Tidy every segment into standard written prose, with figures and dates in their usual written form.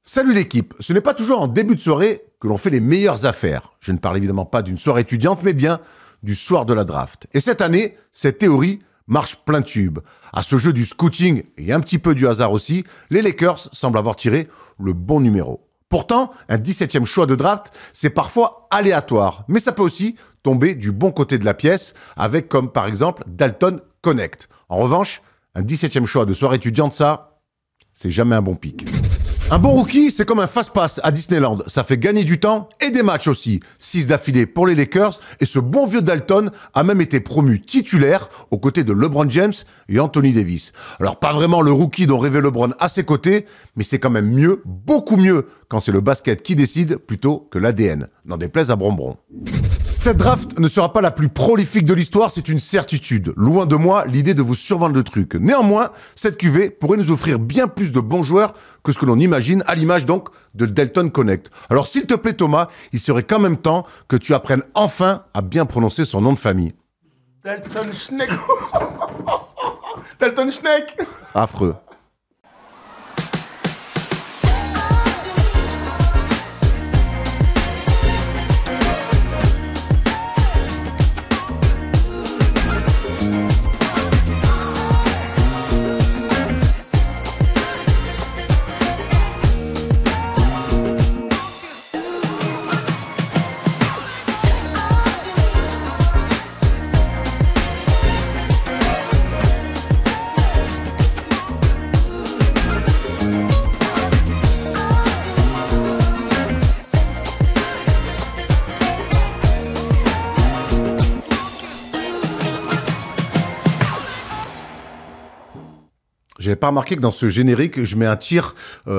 Salut l'équipe, ce n'est pas toujours en début de soirée que l'on fait les meilleures affaires. Je ne parle évidemment pas d'une soirée étudiante, mais bien du soir de la draft. Et cette année, cette théorie marche plein tube. À ce jeu du scouting et un petit peu du hasard aussi, les Lakers semblent avoir tiré le bon numéro. Pourtant, un 17e choix de draft, c'est parfois aléatoire, mais ça peut aussi tomber du bon côté de la pièce, avec comme par exemple Dalton Connect. En revanche, un 17e choix de soirée étudiante, ça, c'est jamais un bon pic. Un bon rookie, c'est comme un fast-pass à Disneyland. Ça fait gagner du temps et des matchs aussi. 6 d'affilée pour les Lakers. Et ce bon vieux Dalton a même été promu titulaire aux côtés de LeBron James et Anthony Davis. Alors, pas vraiment le rookie dont rêvait LeBron à ses côtés, mais c'est quand même mieux, beaucoup mieux, quand c'est le basket qui décide plutôt que l'ADN. N'en déplaise à Bronbron. Cette draft ne sera pas la plus prolifique de l'histoire, c'est une certitude. Loin de moi l'idée de vous survendre le truc. Néanmoins, cette cuvée pourrait nous offrir bien plus de bons joueurs que ce que l'on imagine, à l'image donc de Dalton Connect. Alors s'il te plaît Thomas, il serait quand même temps que tu apprennes enfin à bien prononcer son nom de famille. Dalton Schneck. Dalton Schneck. Affreux. J'avais pas remarqué que dans ce générique, je mets un tir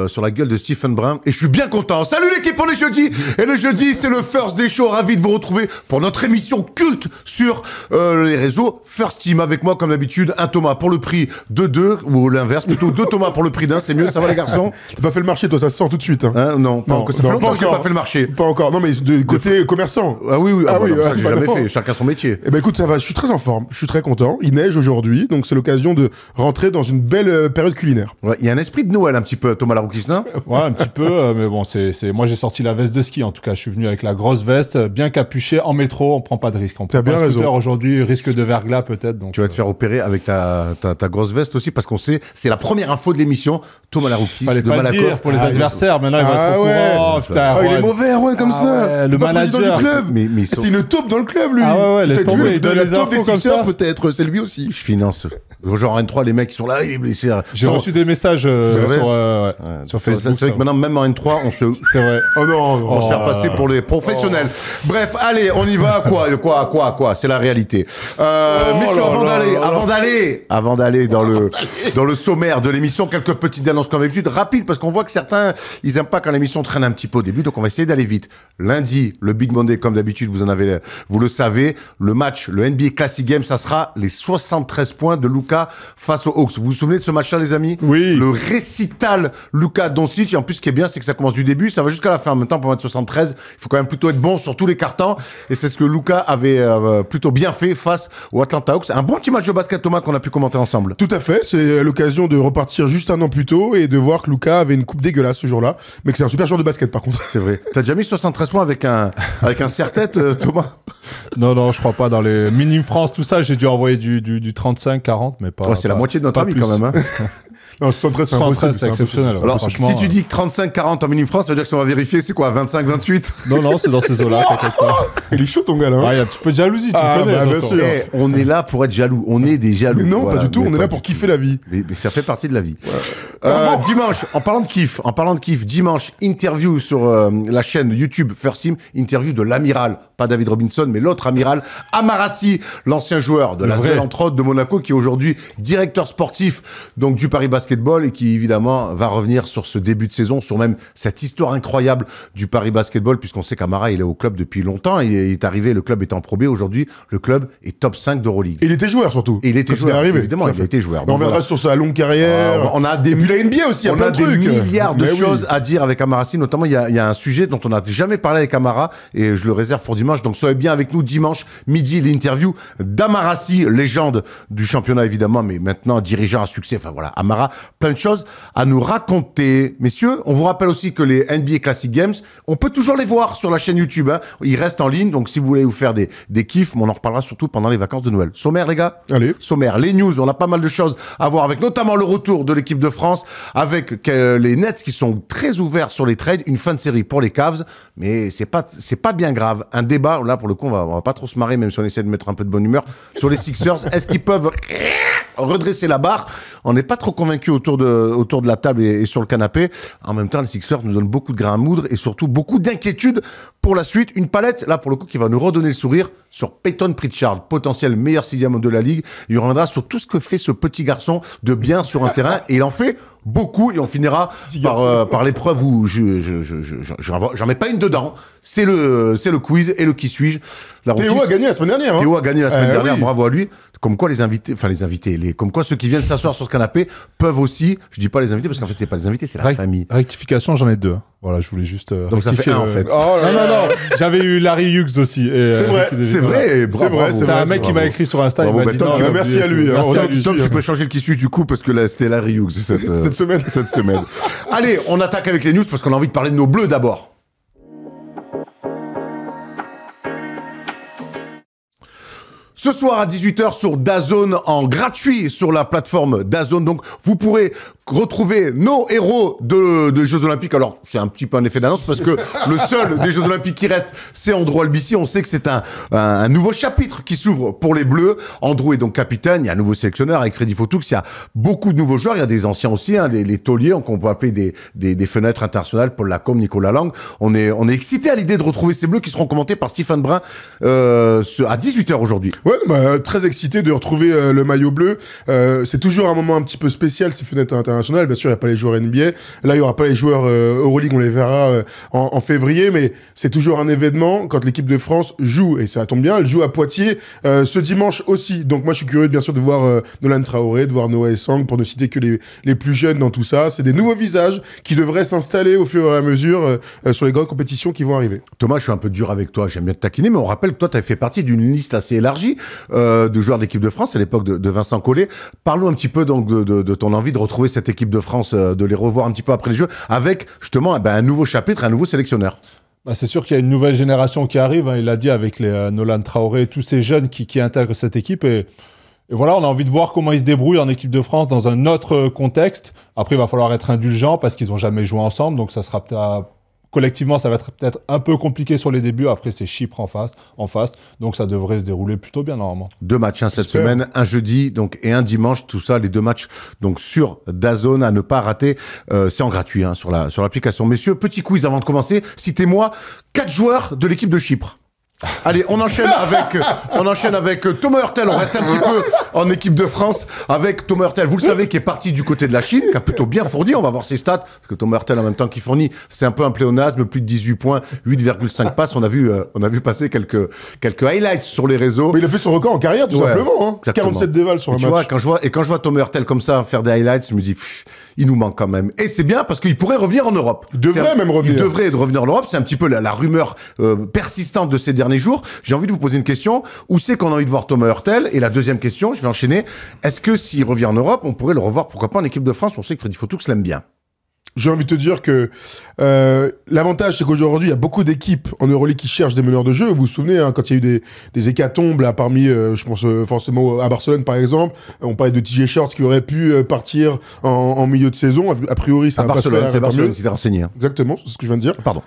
sur la gueule de Stephen Brun et je suis bien content. Salut l'équipe, on est jeudi et le jeudi c'est le First Day Show. Ravi de vous retrouver pour notre émission culte sur les réseaux First Team. Avec moi comme d'habitude, un Thomas pour le prix de 2 ou l'inverse, plutôt 2 Thomas pour le prix d'un. C'est mieux, ça va les garçons? T'as pas fait le marché toi, ça se sent tout de suite. Hein. Non, pas encore. Ça fait longtemps que j'ai pas fait le marché. Pas encore, non mais de côté commerçant. Ah oui, ça j'ai bah jamais non. fait. Chacun son métier. Eh ben écoute, ça va, je suis très en forme, je suis très content. Il neige aujourd'hui, donc c'est l'occasion de rentrer dans une belle période culinaire. Ouais, il y a un esprit de Noël un petit peu, Thomas Larouxis, non? Ouais, un petit peu, mais bon, moi j'ai sorti la veste de ski, en tout cas, je suis venu avec la grosse veste, bien capuchée, en métro, on prend pas de risque. On T'as prend bien pas raison. Aujourd'hui, risque de verglas peut-être. Donc, Tu vas te faire opérer avec ta grosse veste aussi, parce qu'on sait, c'est la première info de l'émission, Thomas Larouxis fallait de pas le Malakoff. dire pour les adversaires, maintenant il va être au ouais. courant. Putain, Ah, il est mauvais, ouais, comme ça. ouais, T'es le pas président manager. du club. Mais ils sont- C'est une taupe dans le club, lui. Ah ouais, C'est laisse peut-être tomber, lui, il donne la les taupe des infos comme Sixers, ça. peut-être, c'est lui aussi. Je finance. Genre en N3, les mecs qui sont là, J'ai reçu des messages sur Facebook. C'est vrai que maintenant, même en N3, C'est vrai. Oh non, on se faire passer pour les professionnels. Bref, allez, on y va. Quoi c'est la réalité. Messieurs, avant d'aller dans le sommaire de l'émission, quelques petites annonces comme d'habitude, rapides, parce qu'on voit que certains, ils aiment pas quand l'émission traîne un petit peu au début, donc on va essayer d'aller vite. Lundi, le Big Monday, comme d'habitude, vous le savez, le match, le NBA Classic Game, ça sera les 73 points de Luka face aux Hawks. Vous vous souvenez de ce match-là, les amis? Oui. Le récital Luka Doncic. Et en plus, ce qui est bien, c'est que ça commence du début, ça va jusqu'à la fin. En même temps, pour mettre 73, il faut quand même plutôt être bon sur tous les cartons. Et c'est ce que Luka avait plutôt bien fait face aux Atlanta Hawks. Un bon petit match de basket, Thomas, qu'on a pu commenter ensemble. Tout à fait, c'est l'occasion de repartir juste un an plus tôt et de voir que Luka avait une coupe dégueulasse ce jour-là, mais que c'est un super joueur de basket par contre. C'est vrai. T'as déjà mis 73 points avec un serre-tête, Thomas? Non, je crois pas. Dans les Minimes France, tout ça, j'ai dû envoyer du 35, 40, mais pas. Ouais, c'est la moitié de notre pas ami plus. quand même. Hein. Non, 73 c'est 73, impossible. c'est exceptionnel. impossible. Alors, franchement, si tu dis que 35-40 en Mini France, ça veut dire que si on va vérifier, c'est quoi, 25-28? Non, c'est dans ces eaux-là, t'inquiète pas. Il est chaud ton gars là. Ah, il y a un petit peu de jalousie, tu Ah, connais. bah, bien Vincent. sûr. Eh, on est là pour être jaloux. On est des jaloux. Mais non, Voilà, pas du tout, mais on est pas là du pour tout. kiffer la vie. Mais ça fait partie de la vie. Dimanche, en parlant de kiff, dimanche, interview sur la chaîne YouTube First Team, interview de l'amiral, pas David Robinson, mais l'autre amiral, Amarassi, l'ancien joueur de la vrai. entre autres de Monaco, qui est aujourd'hui directeur sportif donc du Paris Basketball et qui évidemment va revenir sur ce début de saison, sur même cette histoire incroyable du Paris Basketball, puisqu'on sait qu'Amara il est au club depuis longtemps, il est arrivé, le club est en Pro B, aujourd'hui le club est top 5 d'Euroleague. Et il était joueur surtout. Et il était Quand joueur, est arrivé. évidemment, Tout à il fait. a été joueur. On Donc reviendra voilà. sur sa longue carrière. On a des Et puis vu la NBA aussi, il y a On plein a de des trucs. milliards de Mais oui. choses à dire avec Amarassi. Notamment, il y a un sujet dont on n'a jamais parlé avec Amara et je le réserve pour dimanche. Donc, soyez bien avec nous dimanche midi, l'interview d'Amarassi, légende du championnat évidemment, mais maintenant dirigeant à succès. Enfin voilà, Amara, plein de choses à nous raconter. Messieurs, on vous rappelle aussi que les NBA Classic Games, on peut toujours les voir sur la chaîne YouTube. Hein. Ils restent en ligne, donc si vous voulez vous faire des kiffs, on en reparlera surtout pendant les vacances de Noël. Sommaire, les gars? Allez. Sommaire, les news, on a pas mal de choses à voir avec notamment le retour de l'équipe de France, avec les Nets qui sont très ouverts sur les trades, une fin de série pour les Cavs, mais c'est pas bien grave. Un débat, là pour le coup on va pas trop se marrer, même si on essaie de mettre un peu de bonne humeur, sur les Sixers. Est-ce qu'ils peuvent redresser la barre? On n'est pas trop convaincus autour de la table et sur le canapé. En même temps, les Sixers nous donnent beaucoup de grains à moudre et surtout beaucoup d'inquiétudes pour la suite. Une palette, là pour le coup, qui va nous redonner le sourire sur Peyton Pritchard, potentiel meilleur 6e homme de la Ligue. Il reviendra sur tout ce que fait ce petit garçon de bien sur un terrain et il en fait beaucoup et on finira par l'épreuve où j'en mets pas une dedans. C'est le quiz et le qui suis-je. Théo a gagné la semaine dernière. Théo a gagné la semaine dernière, oui. bravo à lui. Comme quoi comme quoi ceux qui viennent s'asseoir sur ce canapé peuvent aussi, je dis pas les invités parce qu'en fait c'est pas les invités, c'est la famille. Rectification, j'en ai 2. Voilà, je voulais juste Donc ça fait un en fait. Oh là là. Non. J'avais eu Larry Hughes aussi. C'est vrai, bravo. C'est C'est un mec qui m'a écrit sur Insta. Bravo, il m'a dit Tom, non, merci à lui. Merci à lui. Tom, tu peux changer le qui suit du coup parce que là c'était Larry Hughes Cette semaine. cette semaine. Allez, on attaque avec les news parce qu'on a envie de parler de nos bleus d'abord. Ce soir à 18h sur DAZN en gratuit sur la plateforme DAZN. Donc, vous pourrez retrouver nos héros des Jeux Olympiques. Alors, c'est un petit peu un effet d'annonce parce que le seul des Jeux Olympiques qui reste, c'est Andrew Albici. On sait que c'est un nouveau chapitre qui s'ouvre pour les Bleus. Andrew est donc capitaine. Il y a un nouveau sélectionneur avec Freddy Fotoux. Il y a beaucoup de nouveaux joueurs. Il y a des anciens aussi, hein, les tauliers, qu'on peut appeler des fenêtres internationales. Paul Lacombe, Nicolas Lang. On est excités à l'idée de retrouver ces Bleus qui seront commentés par Stephen Brun à 18h aujourd'hui. Ouais, très excité de retrouver le maillot bleu. C'est toujours un moment un petit peu spécial, ces fenêtres internationales. Bien sûr, il n'y a pas les joueurs NBA. Là, il n'y aura pas les joueurs Euroleague, on les verra en février, mais c'est toujours un événement quand l'équipe de France joue. Et ça tombe bien, elle joue à Poitiers ce dimanche aussi. Donc moi, je suis curieux, bien sûr, de voir Nolan Traoré, de voir Noah Essang, pour ne citer que les plus jeunes dans tout ça. C'est des nouveaux visages qui devraient s'installer au fur et à mesure sur les grandes compétitions qui vont arriver. Thomas, je suis un peu dur avec toi, j'aime bien te taquiner, mais on rappelle que toi, tu as fait partie d'une liste assez élargie de joueurs de l'équipe de France à l'époque de Vincent Collet. Parlons un petit peu donc de ton envie de retrouver cette équipe de France, de les revoir un petit peu après les Jeux, avec justement un nouveau chapitre, un nouveau sélectionneur. Bah, c'est sûr qu'il y a une nouvelle génération qui arrive, hein, il l'a dit, avec les Nolan Traoré, tous ces jeunes qui intègrent cette équipe. Et voilà, on a envie de voir comment ils se débrouillent en équipe de France dans un autre contexte. Après, il va falloir être indulgent parce qu'ils n'ont jamais joué ensemble, donc ça sera peut-être... Collectivement, ça va être peut-être un peu compliqué sur les débuts. Après, c'est Chypre en face. Donc, ça devrait se dérouler plutôt bien, normalement. 2 matchs cette semaine, un jeudi et un dimanche. Tout ça, les 2 matchs donc sur DAZN à ne pas rater. C'est en gratuit sur l'application. Messieurs, petit quiz avant de commencer. Citez-moi 4 joueurs de l'équipe de Chypre. Allez, on enchaîne avec Thomas Hurtel. On reste un petit peu en équipe de France avec Thomas Hurtel. Vous le savez, qui est parti du côté de la Chine, qui a plutôt bien fourni. On va voir ses stats. Parce que Thomas Hurtel, en même temps qu'il fournit, c'est un peu un pléonasme. Plus de 18 points, 8,5 passes. On a vu passer quelques highlights sur les réseaux. Mais il a fait son record en carrière, tout simplement. Hein. 47 dévals sur un match. Quand je vois Thomas Hurtel comme ça faire des highlights, je me dis... il nous manque quand même. Et c'est bien parce qu'il pourrait revenir en Europe. Il devrait revenir en Europe. C'est un petit peu la rumeur persistante de ces derniers jours. J'ai envie de vous poser une question. Où c'est qu'on a envie de voir Thomas Hurtel? Et la deuxième question, je vais enchaîner. Est-ce que s'il revient en Europe, on pourrait le revoir, pourquoi pas, en équipe de France? On sait que Freddy Fotoux l'aime bien. J'ai envie de te dire que l'avantage, c'est qu'aujourd'hui, il y a beaucoup d'équipes en Euroleague qui cherchent des meneurs de jeu. Vous vous souvenez, hein, quand il y a eu des hécatombes, là, parmi, je pense forcément à Barcelone, par exemple, on parlait de TJ Shorts qui aurait pu partir en milieu de saison. A priori, ça va pas se faire. C'est Barcelone, c'était renseigné. Hein. Exactement, c'est ce que je viens de dire. Pardon.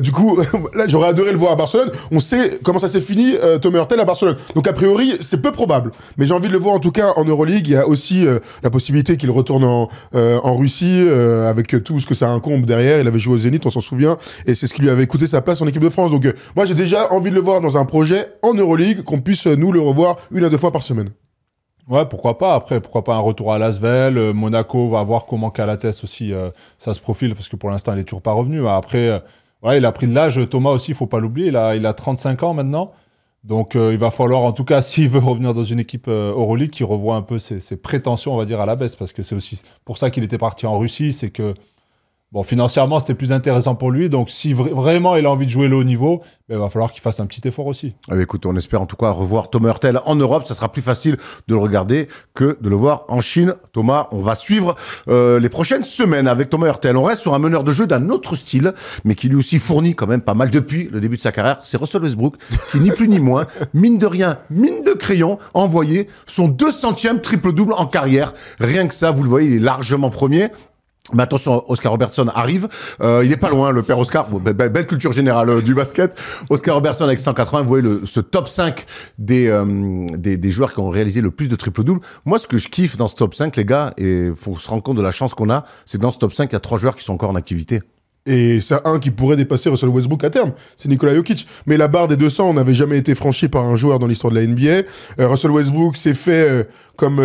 Du coup, là, j'aurais adoré le voir à Barcelone. On sait comment ça s'est fini, Thomas Hurtel à Barcelone. Donc, a priori, c'est peu probable. Mais j'ai envie de le voir, en tout cas, en Euroleague. Il y a aussi la possibilité qu'il retourne en Russie, avec tout ce que ça incombe derrière. Il avait joué au Zénith, on s'en souvient, et c'est ce qui lui avait coûté sa place en équipe de France. Donc moi j'ai déjà envie de le voir dans un projet en Euroleague, qu'on puisse nous le revoir 1 à 2 fois par semaine. Ouais, pourquoi pas. Après, pourquoi pas un retour à Lasvel. Monaco va voir comment Calates aussi ça se profile, parce que pour l'instant il est toujours pas revenu. Après, il a pris de l'âge. Thomas aussi, il faut pas l'oublier, il a 35 ans maintenant. Donc il va falloir, en tout cas, s'il veut revenir dans une équipe Euroleague, qu'il revoie un peu ses prétentions, on va dire, à la baisse, parce que c'est aussi pour ça qu'il était parti en Russie, c'est que bon, financièrement, c'était plus intéressant pour lui. Donc, si vraiment il a envie de jouer le haut niveau, ben, il va falloir qu'il fasse un petit effort aussi. Ah bah écoute, on espère en tout cas revoir Thomas Hurtel en Europe. Ça sera plus facile de le regarder que de le voir en Chine. Thomas, on va suivre les prochaines semaines avec Thomas Hurtel. On reste sur un meneur de jeu d'un autre style, mais qui lui aussi fournit quand même pas mal depuis le début de sa carrière. C'est Russell Westbrook, qui ni plus ni moins, mine de rien, mine de crayon, a envoyé son 200e triple-double en carrière. Rien que ça, vous le voyez, il est largement premier. Mais attention, Oscar Robertson arrive. Il est pas loin, le père Oscar. Belle culture générale du basket. Oscar Robertson avec 180. Vous voyez ce top 5 des joueurs qui ont réalisé le plus de triple-double. Moi, ce que je kiffe dans ce top 5, les gars, et faut se rendre compte de la chance qu'on a, c'est que dans ce top 5, il y a 3 joueurs qui sont encore en activité. Et c'est un qui pourrait dépasser Russell Westbrook à terme, c'est Nikola Jokic. Mais la barre des 200, on n'avait jamais été franchi par un joueur dans l'histoire de la NBA. Russell Westbrook s'est fait comme...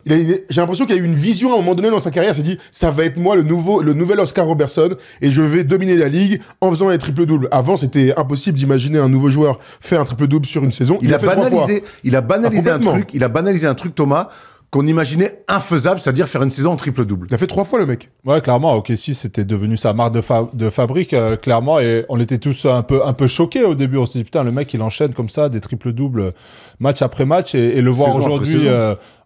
j'ai l'impression qu'il a eu une vision à un moment donné dans sa carrière. Il s'est dit, ça va être moi le nouvel Oscar Robertson et je vais dominer la ligue en faisant les triple-doubles. Avant, c'était impossible d'imaginer un nouveau joueur faire un triple-double sur une saison. Il a banalisé un truc, Thomas, qu'on imaginait infaisable, c'est-à-dire faire une saison en triple-double. Il a fait 3 fois, le mec. Ouais, clairement, OKC, c'était devenu sa marque de fabrique, clairement, et on était tous un peu choqués au début. On s'est dit, putain, le mec, il enchaîne comme ça, des triple-doubles, match après match, et le voir aujourd'hui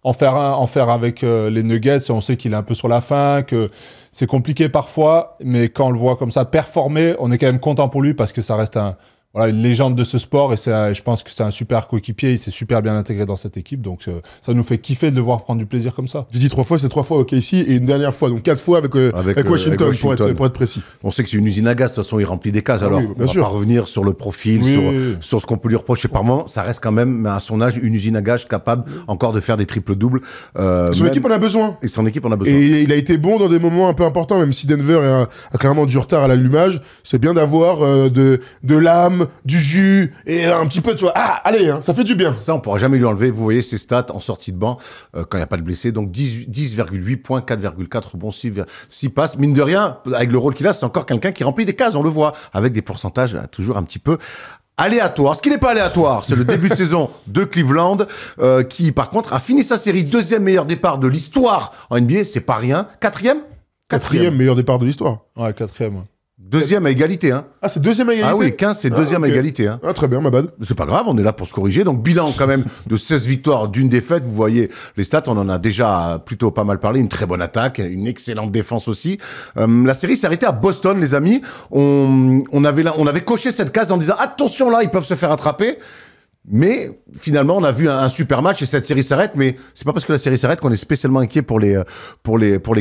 en faire avec les Nuggets, on sait qu'il est un peu sur la fin, que c'est compliqué parfois, mais quand on le voit comme ça performer, on est quand même content pour lui, parce que ça reste une légende de ce sport, et je pense que c'est un super coéquipier, il s'est super bien intégré dans cette équipe, donc ça nous fait kiffer de le voir prendre du plaisir comme ça. J'ai dit 3 fois, c'est 3 fois au KC, et une dernière fois, donc 4 fois avec Washington, pour être précis. On sait que c'est une usine à gaz, de toute façon il remplit des cases, alors on va pas revenir sur le profil, sur ce qu'on peut lui reprocher par moment, ça reste quand même, à son âge, une usine à gaz capable encore de faire des triples-doubles. Son équipe en a besoin. Et son équipe en a besoin. Et il a été bon dans des moments un peu importants, même si Denver a clairement du retard à l'allumage, c'est bien d'avoir de l'âme, du jus et un petit peu, tu vois, allez, hein, ça fait du bien. Ça, on pourra jamais lui enlever. Vous voyez ses stats en sortie de banc quand il n'y a pas de blessé. Donc 10,8 points, 4,4 rebonds, 6 passes. Mine de rien, avec le rôle qu'il a, c'est encore quelqu'un qui remplit des cases, on le voit, avec des pourcentages toujours un petit peu aléatoire. Ce qui n'est pas aléatoire, c'est le début de saison de Cleveland, qui par contre a fini sa série 2e meilleur départ de l'histoire en NBA, c'est pas rien. 4e meilleur départ de l'histoire. Ouais, 4e. 2e à égalité, hein. Ah, c'est 2e à égalité? Ah oui, 15, c'est 2e à égalité, hein. Ah, très bien, ma bad. C'est pas grave, on est là pour se corriger. Donc, bilan quand même de 16 victoires d'une défaite. Vous voyez les stats, on en a déjà plutôt pas mal parlé. Une très bonne attaque, une excellente défense aussi. La série s'est arrêtée à Boston, les amis. On avait coché cette case en disant, attention là, ils peuvent se faire attraper. Mais finalement, on a vu un super match et cette série s'arrête. Mais c'est pas parce que la série s'arrête qu'on est spécialement inquiet pour les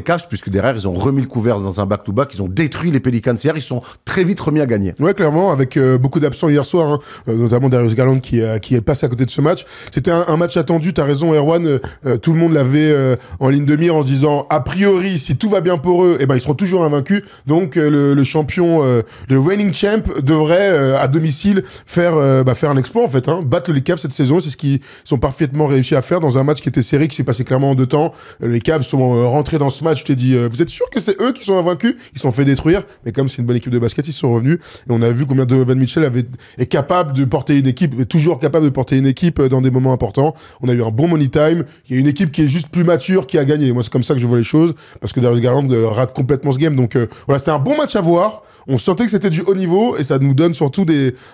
Cavs, puisque derrière ils ont remis le couvert dans un back-to-back. Ils ont détruit les Pelicans hier. Ils sont très vite remis à gagner. Ouais, clairement, avec beaucoup d'absents hier soir, hein, notamment Darius Garland qui est passé à côté de ce match. C'était un match attendu. T'as raison, Erwan. Tout le monde l'avait en ligne de mire en se disant, a priori, si tout va bien pour eux, ils seront toujours invaincus. Donc le champion, le reigning champ, devrait à domicile faire un exploit en fait. Hein, battre les Cavs cette saison, c'est ce qu'ils ont parfaitement réussi à faire dans un match qui était serré, qui s'est passé clairement en 2 temps. Les Cavs sont rentrés dans ce match, je t'ai dit, vous êtes sûr que c'est eux qui sont invaincus? Ils se sont fait détruire, mais comme c'est une bonne équipe de basket, ils sont revenus, et on a vu combien Donovan Mitchell est capable de porter une équipe, est toujours capable de porter une équipe dans des moments importants. On a eu un bon money time, il y a une équipe qui est juste plus mature qui a gagné. Moi, c'est comme ça que je vois les choses, parce que Darius Garland rate complètement ce game, donc voilà, c'était un bon match à voir. On sentait que c'était du haut niveau et ça nous donne surtout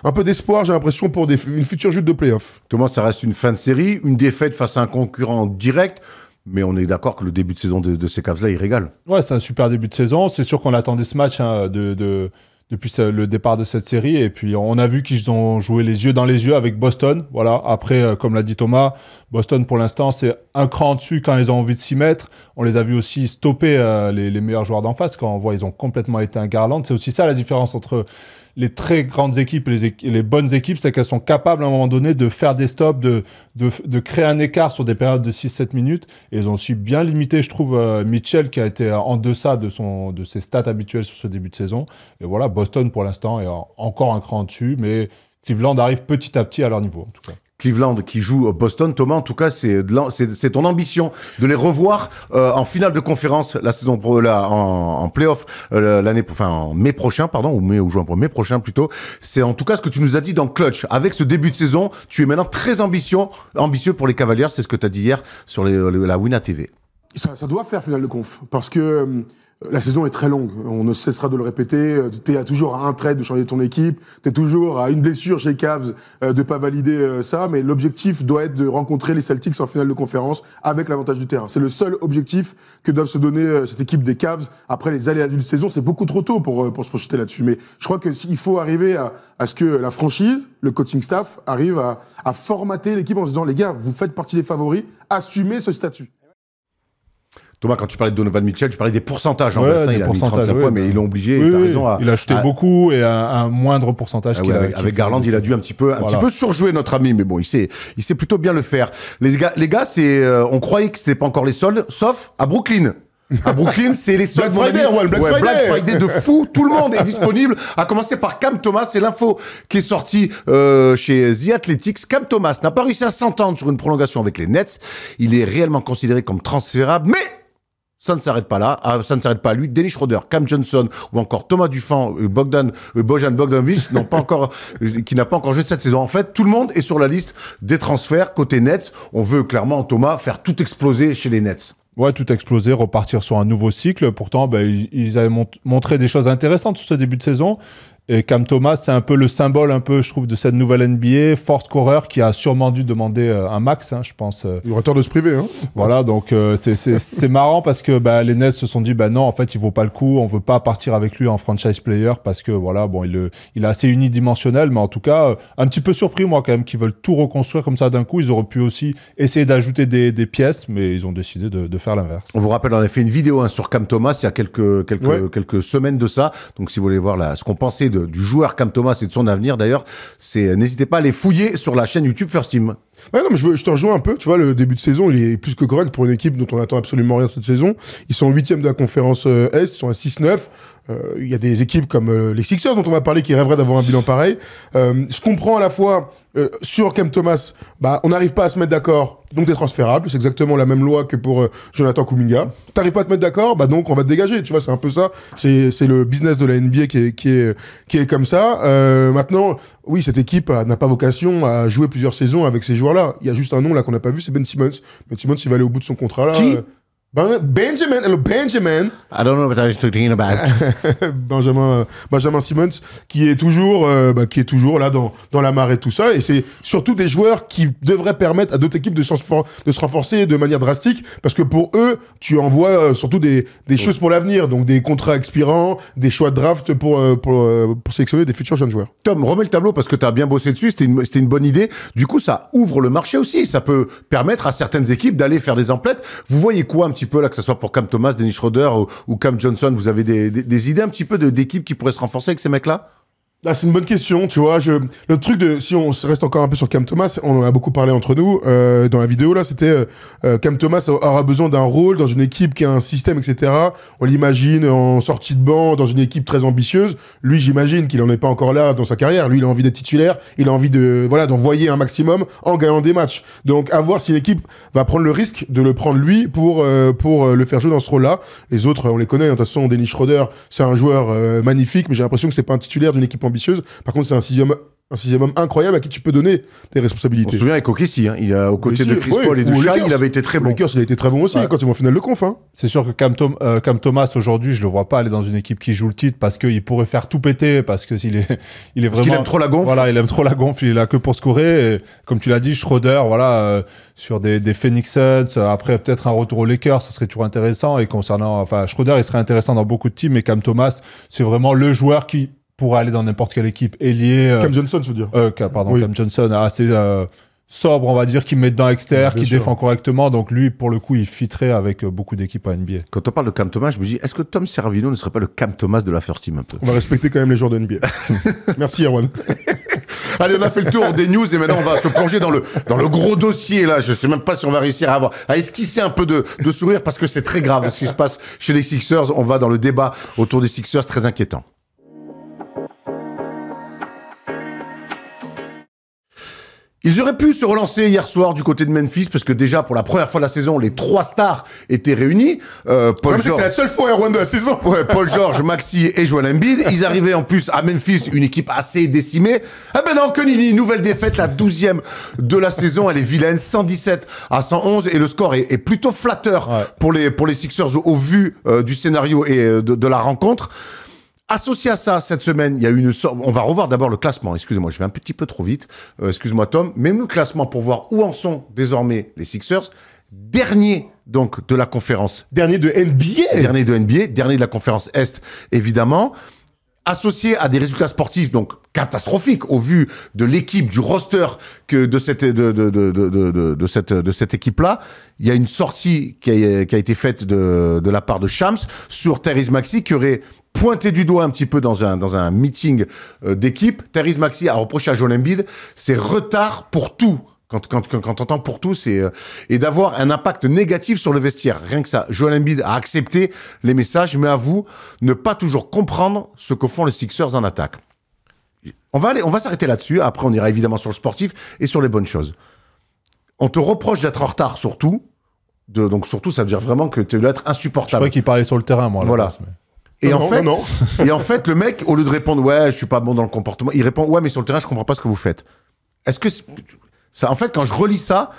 un peu d'espoir, j'ai l'impression, pour une future chute de play-off. Thomas, ça reste une fin de série, une défaite face à un concurrent direct, mais on est d'accord que le début de saison de ces Cavs-là, il régale. Ouais, c'est un super début de saison. C'est sûr qu'on attendait ce match depuis le départ de cette série. Et puis, on a vu qu'ils ont joué les yeux dans les yeux avec Boston. Voilà. Après, comme l'a dit Thomas, Boston, pour l'instant, c'est un cran au-dessus quand ils ont envie de s'y mettre. On les a vus aussi stopper les meilleurs joueurs d'en face. Quand on voit ils ont complètement éteint Garland. C'est aussi ça la différence entre les très grandes équipes et les bonnes équipes, c'est qu'elles sont capables à un moment donné de faire des stops, de créer un écart sur des périodes de 6-7 minutes. Et ils ont aussi bien limité, je trouve, Mitchell, qui a été en deçà de ses stats habituelles sur ce début de saison. Et voilà, Boston, pour l'instant, est encore un cran au-dessus, mais Cleveland arrive petit à petit à leur niveau, en tout cas. Cleveland qui joue Boston. Thomas, en tout cas, c'est ton ambition de les revoir en finale de conférence la saison en playoff en mai prochain, pardon, ou mai prochain plutôt. C'est en tout cas ce que tu nous as dit dans Clutch. Avec ce début de saison, tu es maintenant très ambitieux pour les Cavaliers. C'est ce que tu as dit hier sur la Wina TV. Ça doit faire finale de conf, parce que la saison est très longue. On ne cessera de le répéter. T'es toujours à un trade de changer ton équipe. T'es toujours à une blessure chez Cavs de pas valider ça. Mais l'objectif doit être de rencontrer les Celtics en finale de conférence avec l'avantage du terrain. C'est le seul objectif que doivent se donner cette équipe des Cavs. Après les aléas d'une saison, c'est beaucoup trop tôt pour se projeter là-dessus. Mais je crois qu'il faut arriver à ce que la franchise, le coaching staff, arrive à formater l'équipe en se disant, les gars, vous faites partie des favoris, assumez ce statut. Thomas, quand tu parlais de Donovan Mitchell, tu parlais des pourcentages. Ouais, il a mis 35 points, mais ils l'ont obligé. Oui, t'as raison, il a acheté beaucoup et un moindre pourcentage. Avec Garland, il a dû un petit peu surjouer notre ami, mais bon, il sait plutôt bien le faire. Les gars, on croyait que c'était pas encore les soldes, sauf à Brooklyn. À Brooklyn, c'est les soldes. Black Friday de fou. Tout le monde est disponible. À commencer par Cam Thomas. C'est l'info qui est sortie chez The Athletics. Cam Thomas n'a pas réussi à s'entendre sur une prolongation avec les Nets. Il est réellement considéré comme transférable, mais ça ne s'arrête pas là. Ça ne s'arrête pas à lui. Dennis Schroeder, Cam Johnson ou encore Thomas Dufan, Bojan Bogdanovic qui n'a pas encore joué cette saison. En fait, tout le monde est sur la liste des transferts côté Nets. On veut clairement, Thomas, faire tout exploser chez les Nets. Ouais, tout exploser, repartir sur un nouveau cycle. Pourtant, ils avaient montré des choses intéressantes sur ce début de saison. Et Cam Thomas, c'est un peu le symbole, je trouve, de cette nouvelle NBA. Force scoreur qui a sûrement dû demander un max, je pense. Il aurait tort de se priver. Voilà, donc c'est marrant parce que les Nets se sont dit, non, en fait, il vaut pas le coup. On veut pas partir avec lui en franchise player parce que, voilà, bon, il est assez unidimensionnel. Mais en tout cas, un petit peu surpris, moi, quand même, qu'ils veulent tout reconstruire comme ça d'un coup. Ils auraient pu aussi essayer d'ajouter des pièces, mais ils ont décidé de faire l'inverse. On vous rappelle, on a fait une vidéo sur Cam Thomas il y a quelques semaines de ça. Donc, si vous voulez voir ce qu'on pensait du joueur Cam Thomas et de son avenir, d'ailleurs, n'hésitez pas à les fouiller sur la chaîne YouTube First Team. Ouais, non, mais je te rejoins un peu. Tu vois, le début de saison, il est plus que correct pour une équipe dont on attend absolument rien cette saison. Ils sont 8e de la conférence Est, ils sont à 6-9. Il y a des équipes comme les Sixers dont on va parler qui rêveraient d'avoir un bilan pareil. Je comprends à la fois sur Cam Thomas, on n'arrive pas à se mettre d'accord, donc t'es transférable. C'est exactement la même loi que pour Jonathan Kuminga. T'arrives pas à te mettre d'accord, donc on va te dégager. Tu vois, c'est un peu ça. C'est le business de la NBA qui est comme ça. Maintenant, oui, cette équipe n'a pas vocation à jouer plusieurs saisons avec ces joueurs-là. Il y a juste un nom là qu'on n'a pas vu, c'est Ben Simmons. Ben Simmons, il va aller au bout de son contrat là. Qui Benjamin. I don't know what I'm talking about. Benjamin Simmons, qui est toujours là dans la marée de tout ça. Et c'est surtout des joueurs qui devraient permettre à d'autres équipes de se renforcer de manière drastique. Parce que pour eux, tu envoies surtout des choses pour l'avenir. Donc des contrats expirants, des choix de draft pour sélectionner des futurs jeunes joueurs. Tom, remets le tableau parce que tu as bien bossé dessus. C'était une bonne idée. Du coup, ça ouvre le marché aussi. Ça peut permettre à certaines équipes d'aller faire des emplettes. Vous voyez quoi un petit peu là, que ce soit pour Cam Thomas, Dennis Schroeder ou Cam Johnson, vous avez des idées un petit peu d'équipes qui pourraient se renforcer avec ces mecs-là? Ah, c'est une bonne question, tu vois. Le truc si on reste encore un peu sur Cam Thomas, on en a beaucoup parlé entre nous dans la vidéo là, c'était Cam Thomas aura besoin d'un rôle dans une équipe qui a un système, etc. On l'imagine en sortie de banc dans une équipe très ambitieuse. Lui, j'imagine qu'il en est pas encore là dans sa carrière. Lui, il a envie d'être titulaire, il a envie d'envoyer un maximum en gagnant des matchs. Donc, à voir si l'équipe va prendre le risque de le prendre lui pour le faire jouer dans ce rôle-là. Les autres, on les connaît. De toute façon, Dennis Schroeder, c'est un joueur magnifique, mais j'ai l'impression que c'est pas un titulaire d'une équipe ambitieuse. Par contre, c'est un sixième homme incroyable à qui tu peux donner tes responsabilités. On se souvient avec OKC, il a aux côtés de Chris Paul et de Shai, il avait été très bon. Lakers, il a été très bon aussi quand ils vont en finale de conf. C'est sûr que Cam Thomas aujourd'hui, je le vois pas aller dans une équipe qui joue le titre parce qu'il pourrait faire tout péter parce que il est vraiment. Parce qu'il aime trop la gonfle. Voilà, il aime trop la gonfle, il est là que pour scorer. Et, comme tu l'as dit, Schroeder, sur des Phoenix Suns, après peut-être un retour aux Lakers, ça serait toujours intéressant. Et Schroeder, il serait intéressant dans beaucoup de teams, mais Cam Thomas, c'est vraiment le joueur qui pourrait aller dans n'importe quelle équipe ailier. Cam Johnson, tu veux dire Cam Johnson, assez sobre, on va dire, qui met dedans externe, qui défend correctement. Donc lui, pour le coup, il fitterait avec beaucoup d'équipes à NBA. Quand on parle de Cam Thomas, je me dis, est-ce que Tom Servino ne serait pas le Cam Thomas de la First Team un peu? On va respecter quand même les joueurs de NBA. Merci, Erwan. Allez, on a fait le tour des news et maintenant on va se plonger dans le gros dossier là. Je sais même pas si on va réussir à esquisser un peu de sourire parce que c'est très grave ce qui se passe chez les Sixers. On va dans le débat autour des Sixers, très inquiétant. Ils auraient pu se relancer hier soir du côté de Memphis, parce que déjà, pour la première fois de la saison, les 3 stars étaient réunis. Paul George, c'est la seule fois Erwan de la saison. Ouais, Paul George, Maxi et Joel Embiid. Ils arrivaient en plus à Memphis, une équipe assez décimée. Ah ben non, que nenni, nouvelle défaite, la 12e de la saison. Elle est vilaine, 117-111. Et le score est plutôt flatteur pour les Sixers au vu du scénario et de la rencontre. Associé à ça, cette semaine, il y a une sorte... On va revoir d'abord le classement. Excusez-moi, je vais un petit peu trop vite. Excuse-moi, Tom. Même le classement pour voir où en sont désormais les Sixers. Dernier, donc, de la conférence. Dernier de NBA. Dernier de NBA. Dernier de la conférence Est, évidemment. Associé à des résultats sportifs, donc, catastrophiques, au vu de l'équipe, du roster de cette équipe-là. Il y a une sortie qui a été faite de la part de Shams sur Tyrese Maxey, qui aurait pointé du doigt un petit peu dans un meeting d'équipe. Tyrese Maxey a reproché à Joel Embiid ses retards pour tout. Quand t'entends pour tout, c'est et d'avoir un impact négatif sur le vestiaire. Rien que ça. Joel Embiid a accepté les messages, mais avoue ne pas toujours comprendre ce que font les Sixers en attaque. On va s'arrêter là-dessus. Après, on ira évidemment sur le sportif et sur les bonnes choses. On te reproche d'être en retard sur tout. Donc surtout, ça veut dire vraiment que tu dois être insupportable. Je crois qu'il parlait sur le terrain, moi. Voilà. Et en fait, le mec, au lieu de répondre, ouais, je suis pas bon dans le comportement, il répond, ouais, mais sur le terrain, je comprends pas ce que vous faites. Est-ce que ça, en fait, quand je relis ça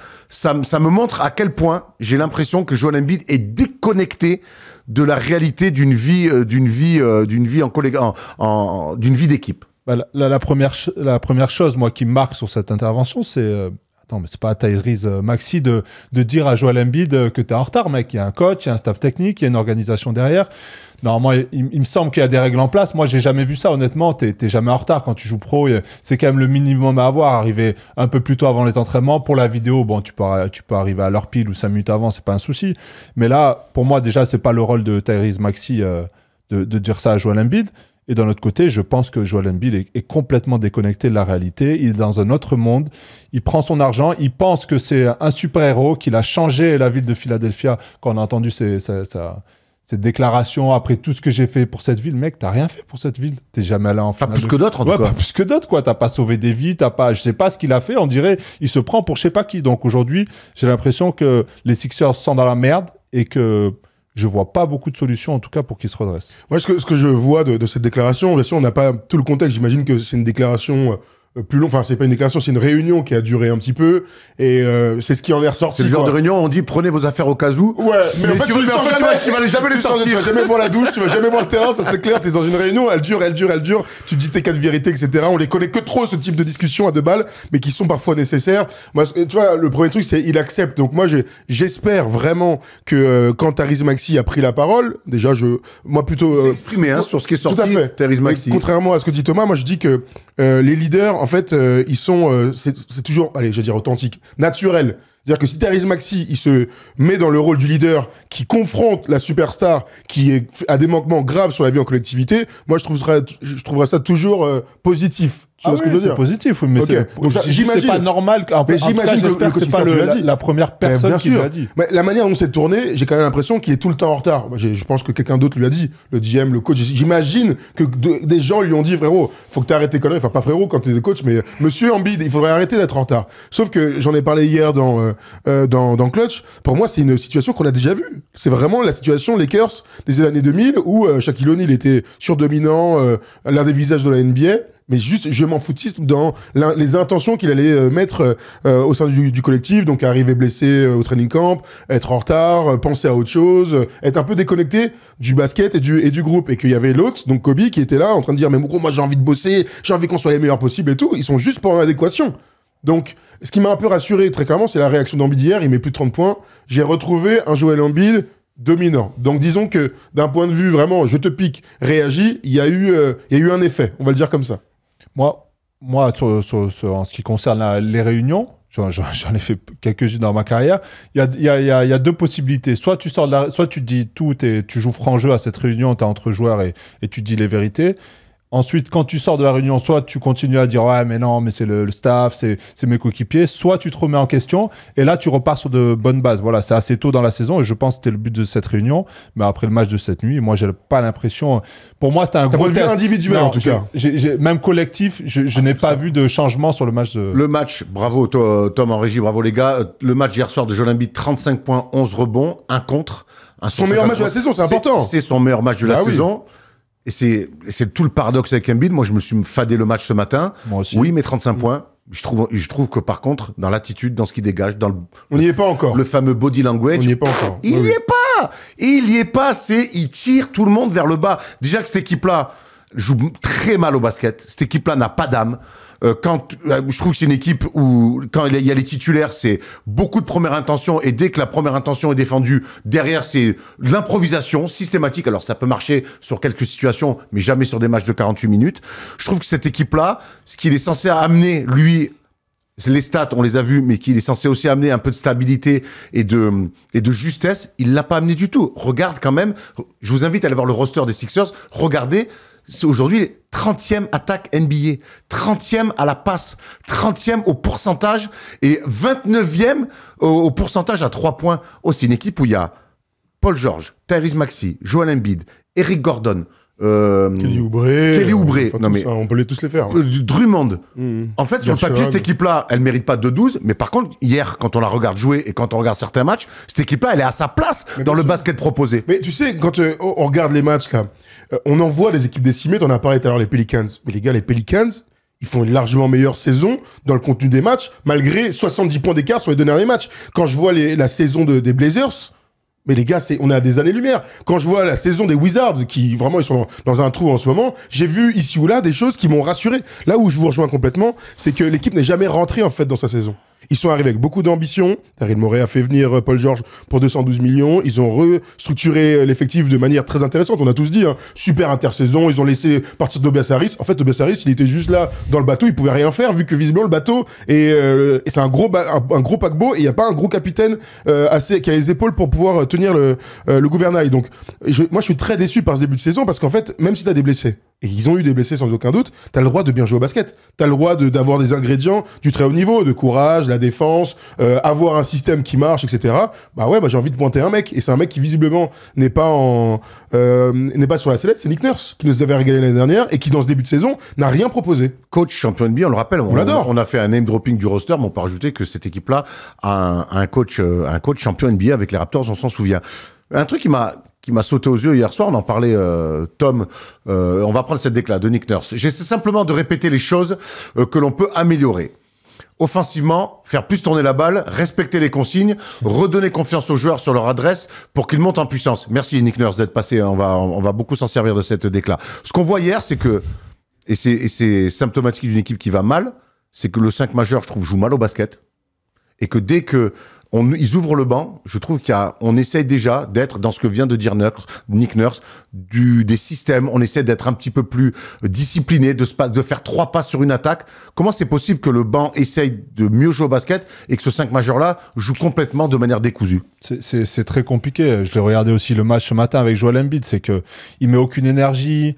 me montre à quel point j'ai l'impression que Joel Embiid est déconnecté de la réalité d'une vie d'équipe. Bah, la première chose, moi, qui me marque sur cette intervention, c'est attends, mais c'est pas à Tyrese Maxey de dire à Joel Embiid que t'es en retard, mec. Il y a un coach, il y a un staff technique, il y a une organisation derrière. Normalement, il me semble qu'il y a des règles en place. Moi, j'ai jamais vu ça, honnêtement. T'es jamais en retard quand tu joues pro. C'est quand même le minimum à avoir. Arriver un peu plus tôt avant les entraînements. Pour la vidéo, bon, tu peux arriver à l'heure pile ou 5 minutes avant, c'est pas un souci. Mais là, pour moi, déjà, c'est pas le rôle de Tyrese Maxey de dire ça à Joel Embiid. Et d'un autre côté, je pense que Joel Embiid est complètement déconnecté de la réalité. Il est dans un autre monde. Il prend son argent. Il pense que c'est un super-héros, qu'il a changé la ville de Philadelphia. Quand on a entendu cette déclaration, après tout ce que j'ai fait pour cette ville, mec, t'as rien fait pour cette ville. T'es jamais allé en finale. Pas plus que d'autres, en tout cas. Pas plus que d'autres, quoi. T'as pas sauvé des vies, je sais pas ce qu'il a fait. On dirait, il se prend pour je sais pas qui. Donc aujourd'hui, j'ai l'impression que les Sixers sont dans la merde et que je vois pas beaucoup de solutions, en tout cas, pour qu'ils se redressent. Moi, ce que je vois de cette déclaration, bien sûr, on n'a pas tout le contexte. J'imagine que c'est une déclaration plus long, enfin c'est pas une déclaration, c'est une réunion qui a duré un petit peu et c'est ce qui en est ressorti. C'est le genre de réunion où on dit prenez vos affaires au cas où. Ouais, mais en fait tu vas jamais les sortir. Tu vas jamais voir la douche, tu vas jamais voir le terrain, ça c'est clair. T'es dans une réunion, elle dure. Tu dis tes 4 vérités, etc. On les connaît que trop ce type de discussion à 2 balles, mais qui sont parfois nécessaires. Moi, tu vois, le premier truc c'est il accepte. Donc moi j'espère vraiment que quand Tyrese Maxey a pris la parole, déjà moi plutôt exprimé sur ce qui est sorti. Tout à fait. Tyrese Maxey. Contrairement à ce que dit Thomas, moi je dis que les leaders, en fait, ils sont, c'est toujours, allez, je vais dire authentique, naturel. C'est-à-dire que si Tyrese Maxey, il se met dans le rôle du leader qui confronte la superstar qui a des manquements graves sur la vie en collectivité, moi je trouverais ça toujours positif. Tu vois ce que je veux dire ? C'est positif, oui, mais okay. Donc c'est pas normal. J'imagine que c'est pas la première personne qui l'a dit. Mais la manière dont c'est tourné, j'ai quand même l'impression qu'il est tout le temps en retard. Je pense que quelqu'un d'autre lui a dit, le GM, le coach. J'imagine que des gens lui ont dit, frérot, faut que t'arrêtes tes conneries. Enfin, pas frérot quand t'es coach, mais monsieur Embiid, il faudrait arrêter d'être en retard. Sauf que j'en ai parlé hier dans Clutch. Pour moi, c'est une situation qu'on a déjà vue. C'est vraiment la situation Lakers des années 2000 où Shaquille O'Neal était surdominant, l'un des visages de la NBA. Mais juste, je m'en foutiste dans les intentions qu'il allait mettre au sein du collectif, donc arriver blessé au training camp, être en retard, penser à autre chose, être un peu déconnecté du basket et du groupe. Et qu'il y avait l'autre, donc Kobe, qui était là en train de dire « Mais gros, moi j'ai envie de bosser, j'ai envie qu'on soit les meilleurs possibles et tout. » Ils sont juste pour l'adéquation. Donc, ce qui m'a un peu rassuré, très clairement, c'est la réaction d'Embiid hier. Il met plus de 30 points. J'ai retrouvé un Joel Embiid dominant. Donc disons que d'un point de vue vraiment, je te pique, réagis, il y a eu un effet. On va le dire comme ça. Moi, en ce qui concerne les réunions, j'en ai fait quelques-unes dans ma carrière, il y a 2 possibilités. Soit tu sors soit tu dis tout, tu joues franc jeu à cette réunion, tu es entre joueurs et tu dis les vérités. Ensuite, quand tu sors de la réunion, soit tu continues à dire « Ouais, mais non, mais c'est le staff, c'est mes coéquipiers », soit tu te remets en question et là, tu repars sur de bonnes bases. Voilà, c'est assez tôt dans la saison et je pense que c'était le but de cette réunion. Mais après le match de cette nuit, moi, j'ai pas l'impression... Pour moi, c'était un gros test. Individuel, non, en tout cas. Même collectif, je n'ai pas vu de changement sur le match de... Le match, bravo Tom en régie, bravo les gars. Le match hier soir de Joel Embiid, 35 points, 11 rebonds, un contre. Son meilleur match de la saison, c'est important. C'est son meilleur match de la saison. Et c'est tout le paradoxe avec Embiid. Moi, je me suis fadé le match ce matin. Moi aussi. Oui, mais 35 points. Je trouve que par contre, dans l'attitude, dans ce qu'il dégage, dans on n'y est pas encore. Le fameux body language. On n'y est pas encore. Il n'y est pas. Il n'y est pas. Il tire tout le monde vers le bas. Déjà que cette équipe-là joue très mal au basket. Cette équipe-là n'a pas d'âme. Je trouve que c'est une équipe où, quand il y a les titulaires, c'est beaucoup de première intention, et dès que la première intention est défendue, derrière, c'est l'improvisation systématique. Alors, ça peut marcher sur quelques situations, mais jamais sur des matchs de 48 minutes. Je trouve que cette équipe-là, ce qu'il est censé amener, lui, les stats, on les a vus, mais qu'il est censé aussi amener un peu de stabilité et de justesse, il l'a pas amené du tout. Regarde quand même, je vous invite à aller voir le roster des Sixers, regardez, c'est aujourd'hui 30e attaque NBA, 30e à la passe, 30e au pourcentage et 29e au pourcentage à 3 points. Oh, c'est une équipe où il y a Paul George, Tyrese Maxey, Joel Embiid, Eric Gordon, Kelly Oubre. Non, mais ça, on peut tous les faire. Drummond. En fait, sur le papier, cette équipe-là, elle mérite pas 2-12, mais par contre, hier, quand on la regarde jouer et quand on regarde certains matchs, cette équipe-là, elle est à sa place dans le basket proposé. Mais tu sais, quand on regarde les matchs, là, on en voit des équipes décimées. T'en as parlé tout à l'heure, les Pelicans. Mais les gars, les Pelicans, ils font une largement meilleure saison dans le contenu des matchs, malgré 70 points d'écart sur les deux derniers matchs. Quand je vois la saison des Blazers, mais les gars, on est à des années-lumière. Quand je vois la saison des Wizards, qui vraiment, ils sont dans un trou en ce moment, j'ai vu ici ou là des choses qui m'ont rassuré. Là où je vous rejoins complètement, c'est que l'équipe n'est jamais rentrée, en fait, dans sa saison. Ils sont arrivés avec beaucoup d'ambition. Daryl Morey a fait venir Paul George pour 212 millions. Ils ont restructuré l'effectif de manière très intéressante. On a tous dit, hein, super intersaison. Ils ont laissé partir Tobias Harris. En fait, Tobias Harris, il était juste là dans le bateau. Il pouvait rien faire vu que visiblement le bateau et c'est un gros paquebot et il n'y a pas un gros capitaine qui a les épaules pour pouvoir tenir le gouvernail. Donc, moi, je suis très déçu par ce début de saison parce qu'en fait, même si t'as des blessés, et ils ont eu des blessés sans aucun doute, t'as le droit de bien jouer au basket. T'as le droit d'avoir des ingrédients du très haut niveau, de courage, la défense, avoir un système qui marche, etc. Bah ouais, j'ai envie de pointer un mec. Et c'est un mec qui visiblement n'est pas sur la sellette, c'est Nick Nurse, qui nous avait régalé l'année dernière et qui, dans ce début de saison, n'a rien proposé. Coach champion NBA, on le rappelle. On l'adore. On a fait un name dropping du roster, mais on peut rajouter que cette équipe-là a un coach champion NBA avec les Raptors, on s'en souvient. Un truc qui m'a sauté aux yeux hier soir, on en parlait, Tom, on va prendre cette déclat de Nick Nurse. J'essaie simplement de répéter les choses que l'on peut améliorer. Offensivement, faire plus tourner la balle, respecter les consignes, redonner confiance aux joueurs sur leur adresse pour qu'ils montent en puissance. Merci Nick Nurse d'être passé, on va beaucoup s'en servir de cette déclat. Ce qu'on voit hier, c'est que, et c'est symptomatique d'une équipe qui va mal, c'est que le 5 majeur, je trouve, joue mal au basket. Et que dès que ils ouvrent le banc, je trouve qu'on essaye déjà d'être dans ce que vient de dire Nick Nurse, des systèmes, on essaie d'être un petit peu plus discipliné, de faire 3 passes sur une attaque. Comment c'est possible que le banc essaye de mieux jouer au basket et que ce 5 majeur-là joue complètement de manière décousue? C'est très compliqué. Je l'ai regardé aussi le match ce matin avec Joel Embiid, c'est qu'il met aucune énergie.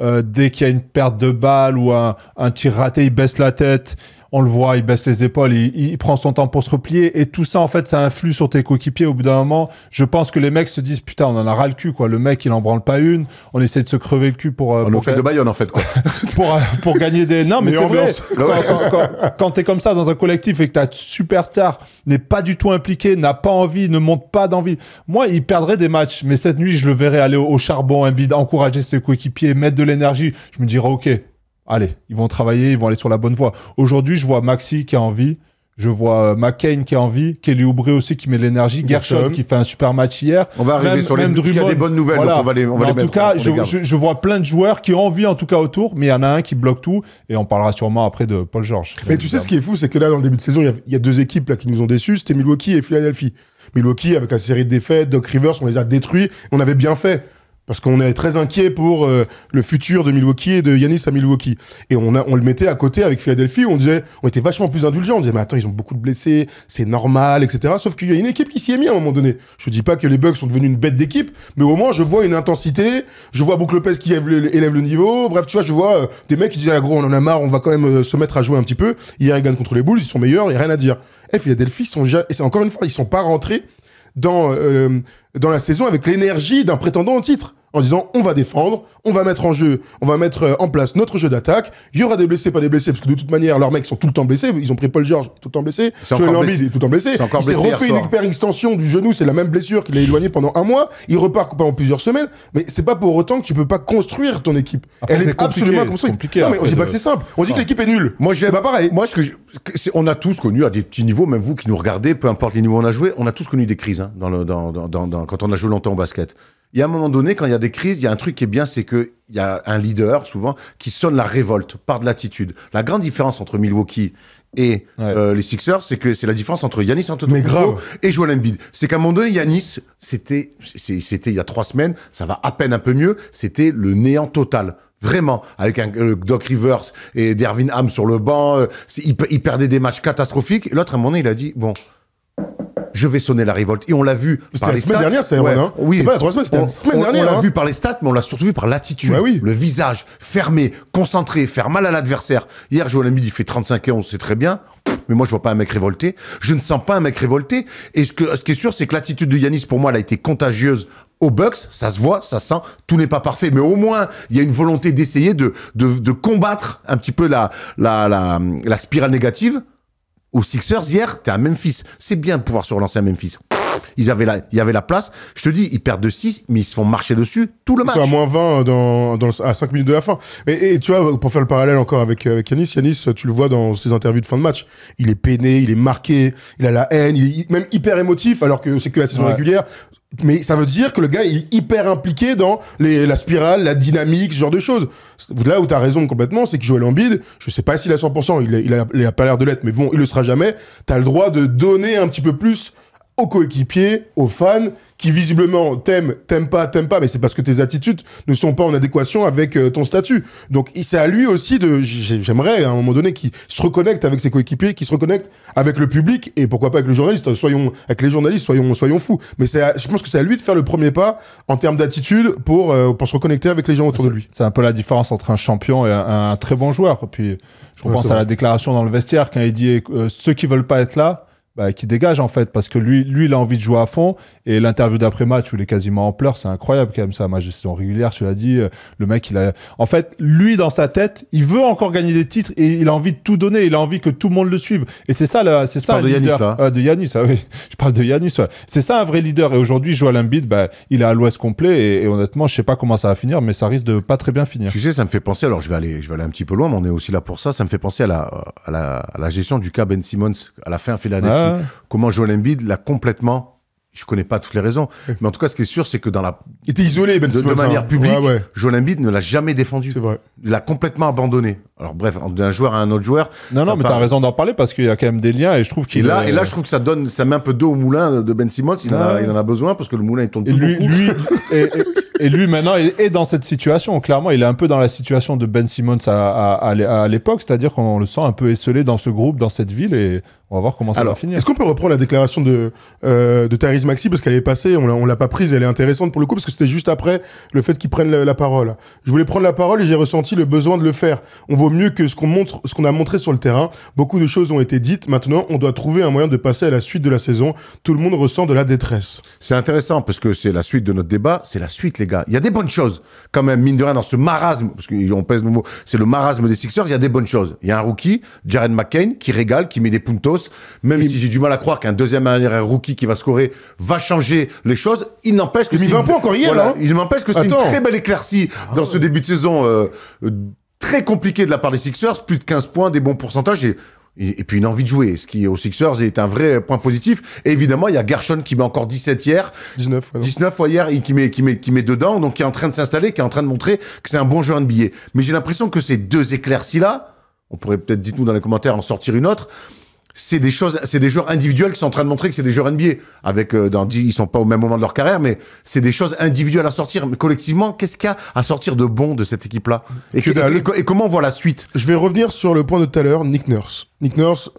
Dès qu'il y a une perte de balle ou un tir raté, il baisse la tête. On le voit, il baisse les épaules, il prend son temps pour se replier. Et tout ça, en fait, ça influe sur tes coéquipiers. Au bout d'un moment, je pense que les mecs se disent, putain, on en a ras le cul, quoi. Le mec, il en branle pas une. On essaie de se crever le cul pour... On nous fait de Bayonne, en fait, quoi. pour gagner des... Non, mais c'est vrai. Quand t'es comme ça dans un collectif et que ta superstar n'est pas du tout impliqué, n'a pas envie, ne monte pas d'envie. Moi, il perdrait des matchs. Mais cette nuit, je le verrais aller au charbon, Embiid, encourager ses coéquipiers, mettre de l'énergie. Je me dirais, OK, allez, ils vont travailler, ils vont aller sur la bonne voie. Aujourd'hui, je vois Maxey qui a envie, je vois McCain qui a envie, Kelly Oubre aussi qui met de l'énergie, Gershon qui fait un super match hier. On va arriver sur les Drummond. Il y a des bonnes nouvelles, voilà. Donc on va les mettre. En tout cas, je vois plein de joueurs qui ont envie en tout cas autour, mais il y en a un qui bloque tout, et on parlera sûrement après de Paul George. Mais tu sais ce qui est fou, c'est que là, dans le début de saison, il y a 2 équipes là qui nous ont déçus, c'était Milwaukee et Philadelphie. Milwaukee, avec la série de défaites, Doc Rivers, on les a détruits, on avait bien fait. Parce qu'on est très inquiet pour le futur de Milwaukee et de Giannis à Milwaukee. Et on le mettait à côté avec Philadelphie, où on était vachement plus indulgents. On disait, mais attends, ils ont beaucoup de blessés, c'est normal, etc. Sauf qu'il y a une équipe qui s'y est mise à un moment donné. Je dis pas que les Bucks sont devenus une bête d'équipe, mais au moins, je vois une intensité, je vois Brook Lopez qui élève le niveau. Bref, tu vois, je vois des mecs qui disaient, ah, gros, on en a marre, on va quand même se mettre à jouer un petit peu. Hier, ils gagnent contre les Bulls, ils sont meilleurs, il n'y a rien à dire. Et Philadelphie, et c'est encore une fois, ils sont pas rentrés dans la saison avec l'énergie d'un prétendant au titre, en disant on va défendre, on va mettre en jeu, on va mettre en place notre jeu d'attaque, il y aura des blessés, pas des blessés, parce que de toute manière leurs mecs sont tout le temps blessés, ils ont pris Paul George tout le temps blessé, Joel Embiid est tout le temps blessé, il s'est refait une hyper extension du genou, c'est la même blessure qu'il a éloigné pendant un mois, il repart pendant plusieurs semaines, mais c'est pas pour autant que tu peux pas construire ton équipe. Après, elle est absolument construite. Non mais on dit pas que c'est simple, on dit que l'équipe est nulle. Moi, c'est pas pareil. Moi, on a tous connu à des petits niveaux, même vous qui nous regardez, peu importe les niveaux où on a joué, on a tous connu des crises hein, quand on a joué longtemps au basket. Il y a un moment donné, quand il y a des crises, il y a un truc qui est bien, c'est qu'il y a un leader, souvent, qui sonne la révolte par de l'attitude. La grande différence entre Milwaukee et les Sixers, c'est que c'est la différence entre Giannis Antetokounmpo et Joel Embiid. C'est qu'à un moment donné, Giannis, c'était il y a 3 semaines, ça va à peine un peu mieux, c'était le néant total. Vraiment, avec Doc Rivers et Darvin Ham sur le banc, il perdait des matchs catastrophiques. Et l'autre, à un moment donné, il a dit, bon, je vais sonner la révolte. Et on l'a vu par les stats. C'était la semaine dernière, c'est vrai, hein. Oui. C'est pas la 3 semaines, c'était la semaine dernière. On l'a vu par les stats, mais on l'a surtout vu par l'attitude. Bah oui. Le visage, fermé, concentré, faire mal à l'adversaire. Hier, Joel Embiid, il fait 35 et 11, c'est très bien. Mais moi, je vois pas un mec révolté. Je ne sens pas un mec révolté. Et ce qui est sûr, c'est que l'attitude de Giannis, pour moi, elle a été contagieuse aux Bucks. Ça se voit, ça sent. Tout n'est pas parfait. Mais au moins, il y a une volonté d'essayer de combattre un petit peu la spirale négative. Aux Sixers, hier, t'es à Memphis. C'est bien de pouvoir se relancer à Memphis. Il y avait la place. Je te dis, ils perdent de 6, mais ils se font marcher dessus tout le match. Ils sont à -20 à 5 minutes de la fin. Et tu vois, pour faire le parallèle encore avec Giannis, tu le vois dans ses interviews de fin de match. Il est peiné, il est marqué, il a la haine, il est même hyper émotif, alors que c'est que la saison régulière. Mais ça veut dire que le gars est hyper impliqué dans la spirale, la dynamique, ce genre de choses. Là où t'as raison complètement, c'est que Joel Embiid, je sais pas s'il a 100%, il a pas l'air de l'être, mais bon, il le sera jamais. T'as le droit de donner un petit peu plus aux coéquipiers, aux fans, qui visiblement t'aiment pas, mais c'est parce que tes attitudes ne sont pas en adéquation avec ton statut. Donc c'est à lui aussi j'aimerais à un moment donné qu'il se reconnecte avec ses coéquipiers, qu'il se reconnecte avec le public, et pourquoi pas avec les journalistes, soyons fous. Mais je pense que c'est à lui de faire le premier pas en termes d'attitude pour se reconnecter avec les gens autour de lui. C'est un peu la différence entre un champion et un très bon joueur. Puis je repense à la déclaration dans le vestiaire quand il dit ceux qui veulent pas être là, qui dégage en fait, parce que lui il a envie de jouer à fond, et l'interview d'après-match où il est quasiment en pleurs, c'est incroyable quand même, ça, match de saison régulière, tu l'as dit, le mec en fait, lui dans sa tête, il veut encore gagner des titres, et il a envie de tout donner, il a envie que tout le monde le suive, et c'est ça le leader. De Giannis, oui, je parle de Giannis, c'est ça un vrai leader, et aujourd'hui Joel Embiid, il est à l'ouest complet, et honnêtement, je sais pas comment ça va finir, mais ça risque de pas très bien finir. Tu sais, ça me fait penser, alors je vais aller un petit peu loin, mais on est aussi là pour ça, ça me fait penser à la gestion du cas Ben Simmons à la fin à Philadelphie. Comment Joel Embiid l'a complètement, je connais pas toutes les raisons, mais en tout cas, ce qui est sûr, c'est que il était isolé, Ben Simmons, de manière publique, Joel Embiid ne l'a jamais défendu. C'est vrai. Il l'a complètement abandonné. Alors bref, d'un joueur à un autre joueur. Non, mais t'as raison d'en parler parce qu'il y a quand même des liens, et je trouve qu'il et là, je trouve que ça met un peu d'eau au moulin de Ben Simmons. Il en a besoin parce que le moulin il tourne plus beaucoup. Et lui maintenant est dans cette situation. Clairement, il est un peu dans la situation de Ben Simmons à l'époque, c'est-à-dire qu'on le sent un peu esselé dans ce groupe, dans cette ville, et on va voir comment ça va finir. Est-ce qu'on peut reprendre la déclaration de Tyrese Maxey, parce qu'elle est passée, on l'a pas prise, elle est intéressante pour le coup, parce que c'était juste après le fait qu'il prenne la parole. Je voulais prendre la parole et j'ai ressenti le besoin de le faire. On vaut mieux que ce qu'on a montré sur le terrain. Beaucoup de choses ont été dites. Maintenant, on doit trouver un moyen de passer à la suite de la saison. Tout le monde ressent de la détresse. C'est intéressant parce que c'est la suite de notre débat. C'est la suite, les gars. Il y a des bonnes choses. Quand même, mine de rien, dans ce marasme, parce qu'on pèse le mot, c'est le marasme des Sixers, il y a des bonnes choses. Il y a un rookie, Jared McCain, qui régale, qui met des puntos. Même si j'ai du mal à croire qu'un deuxième rookie qui va scorer va changer les choses, il n'empêche que il met 20 points encore hier, là. Il m'empêche que c'est une très belle éclaircie dans ce début de saison très compliqué de la part des Sixers, plus de 15 points, des bons pourcentages et puis une envie de jouer, ce qui aux Sixers est un vrai point positif. Et évidemment, il y a Gershon qui met encore 17 hier, 19 hier, et qui met dedans, donc qui est en train de s'installer, qui est en train de montrer que c'est un bon joueur NBA. Mais j'ai l'impression que ces deux éclaircies-là, on pourrait peut-être, dites-nous dans les commentaires, en sortir une autre, c'est des joueurs individuels qui sont en train de montrer que c'est des joueurs NBA. Ils sont pas au même moment de leur carrière, mais c'est des choses individuelles à sortir. Mais collectivement, qu'est-ce qu'il y a à sortir de bon de cette équipe-là et comment on voit la suite? Je vais revenir sur le point de tout à l'heure, Nick Nurse. Nick Nurse,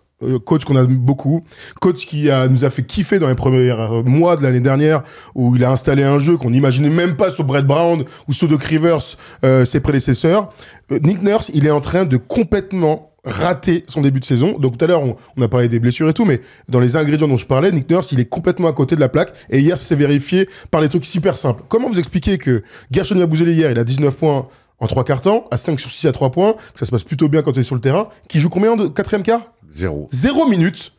coach qu'on a beaucoup, coach qui nous a fait kiffer dans les premiers mois de l'année dernière, où il a installé un jeu qu'on n'imaginait même pas sur Brett Brown ou sur Doc Rivers, ses prédécesseurs. Nick Nurse, il est en train de complètement rater son début de saison. Donc tout à l'heure, on a parlé des blessures et tout, mais dans les ingrédients dont je parlais, Nick Nurse, il est complètement à côté de la plaque. Et hier, ça s'est vérifié par des trucs super simples. Comment vous expliquer que Gershon Yabusele hier, il a 19 points en 3 quarts temps, à 5 sur 6 à 3 points, que ça se passe plutôt bien quand il est sur le terrain, qui joue combien de quatrième quart? 0 minutes.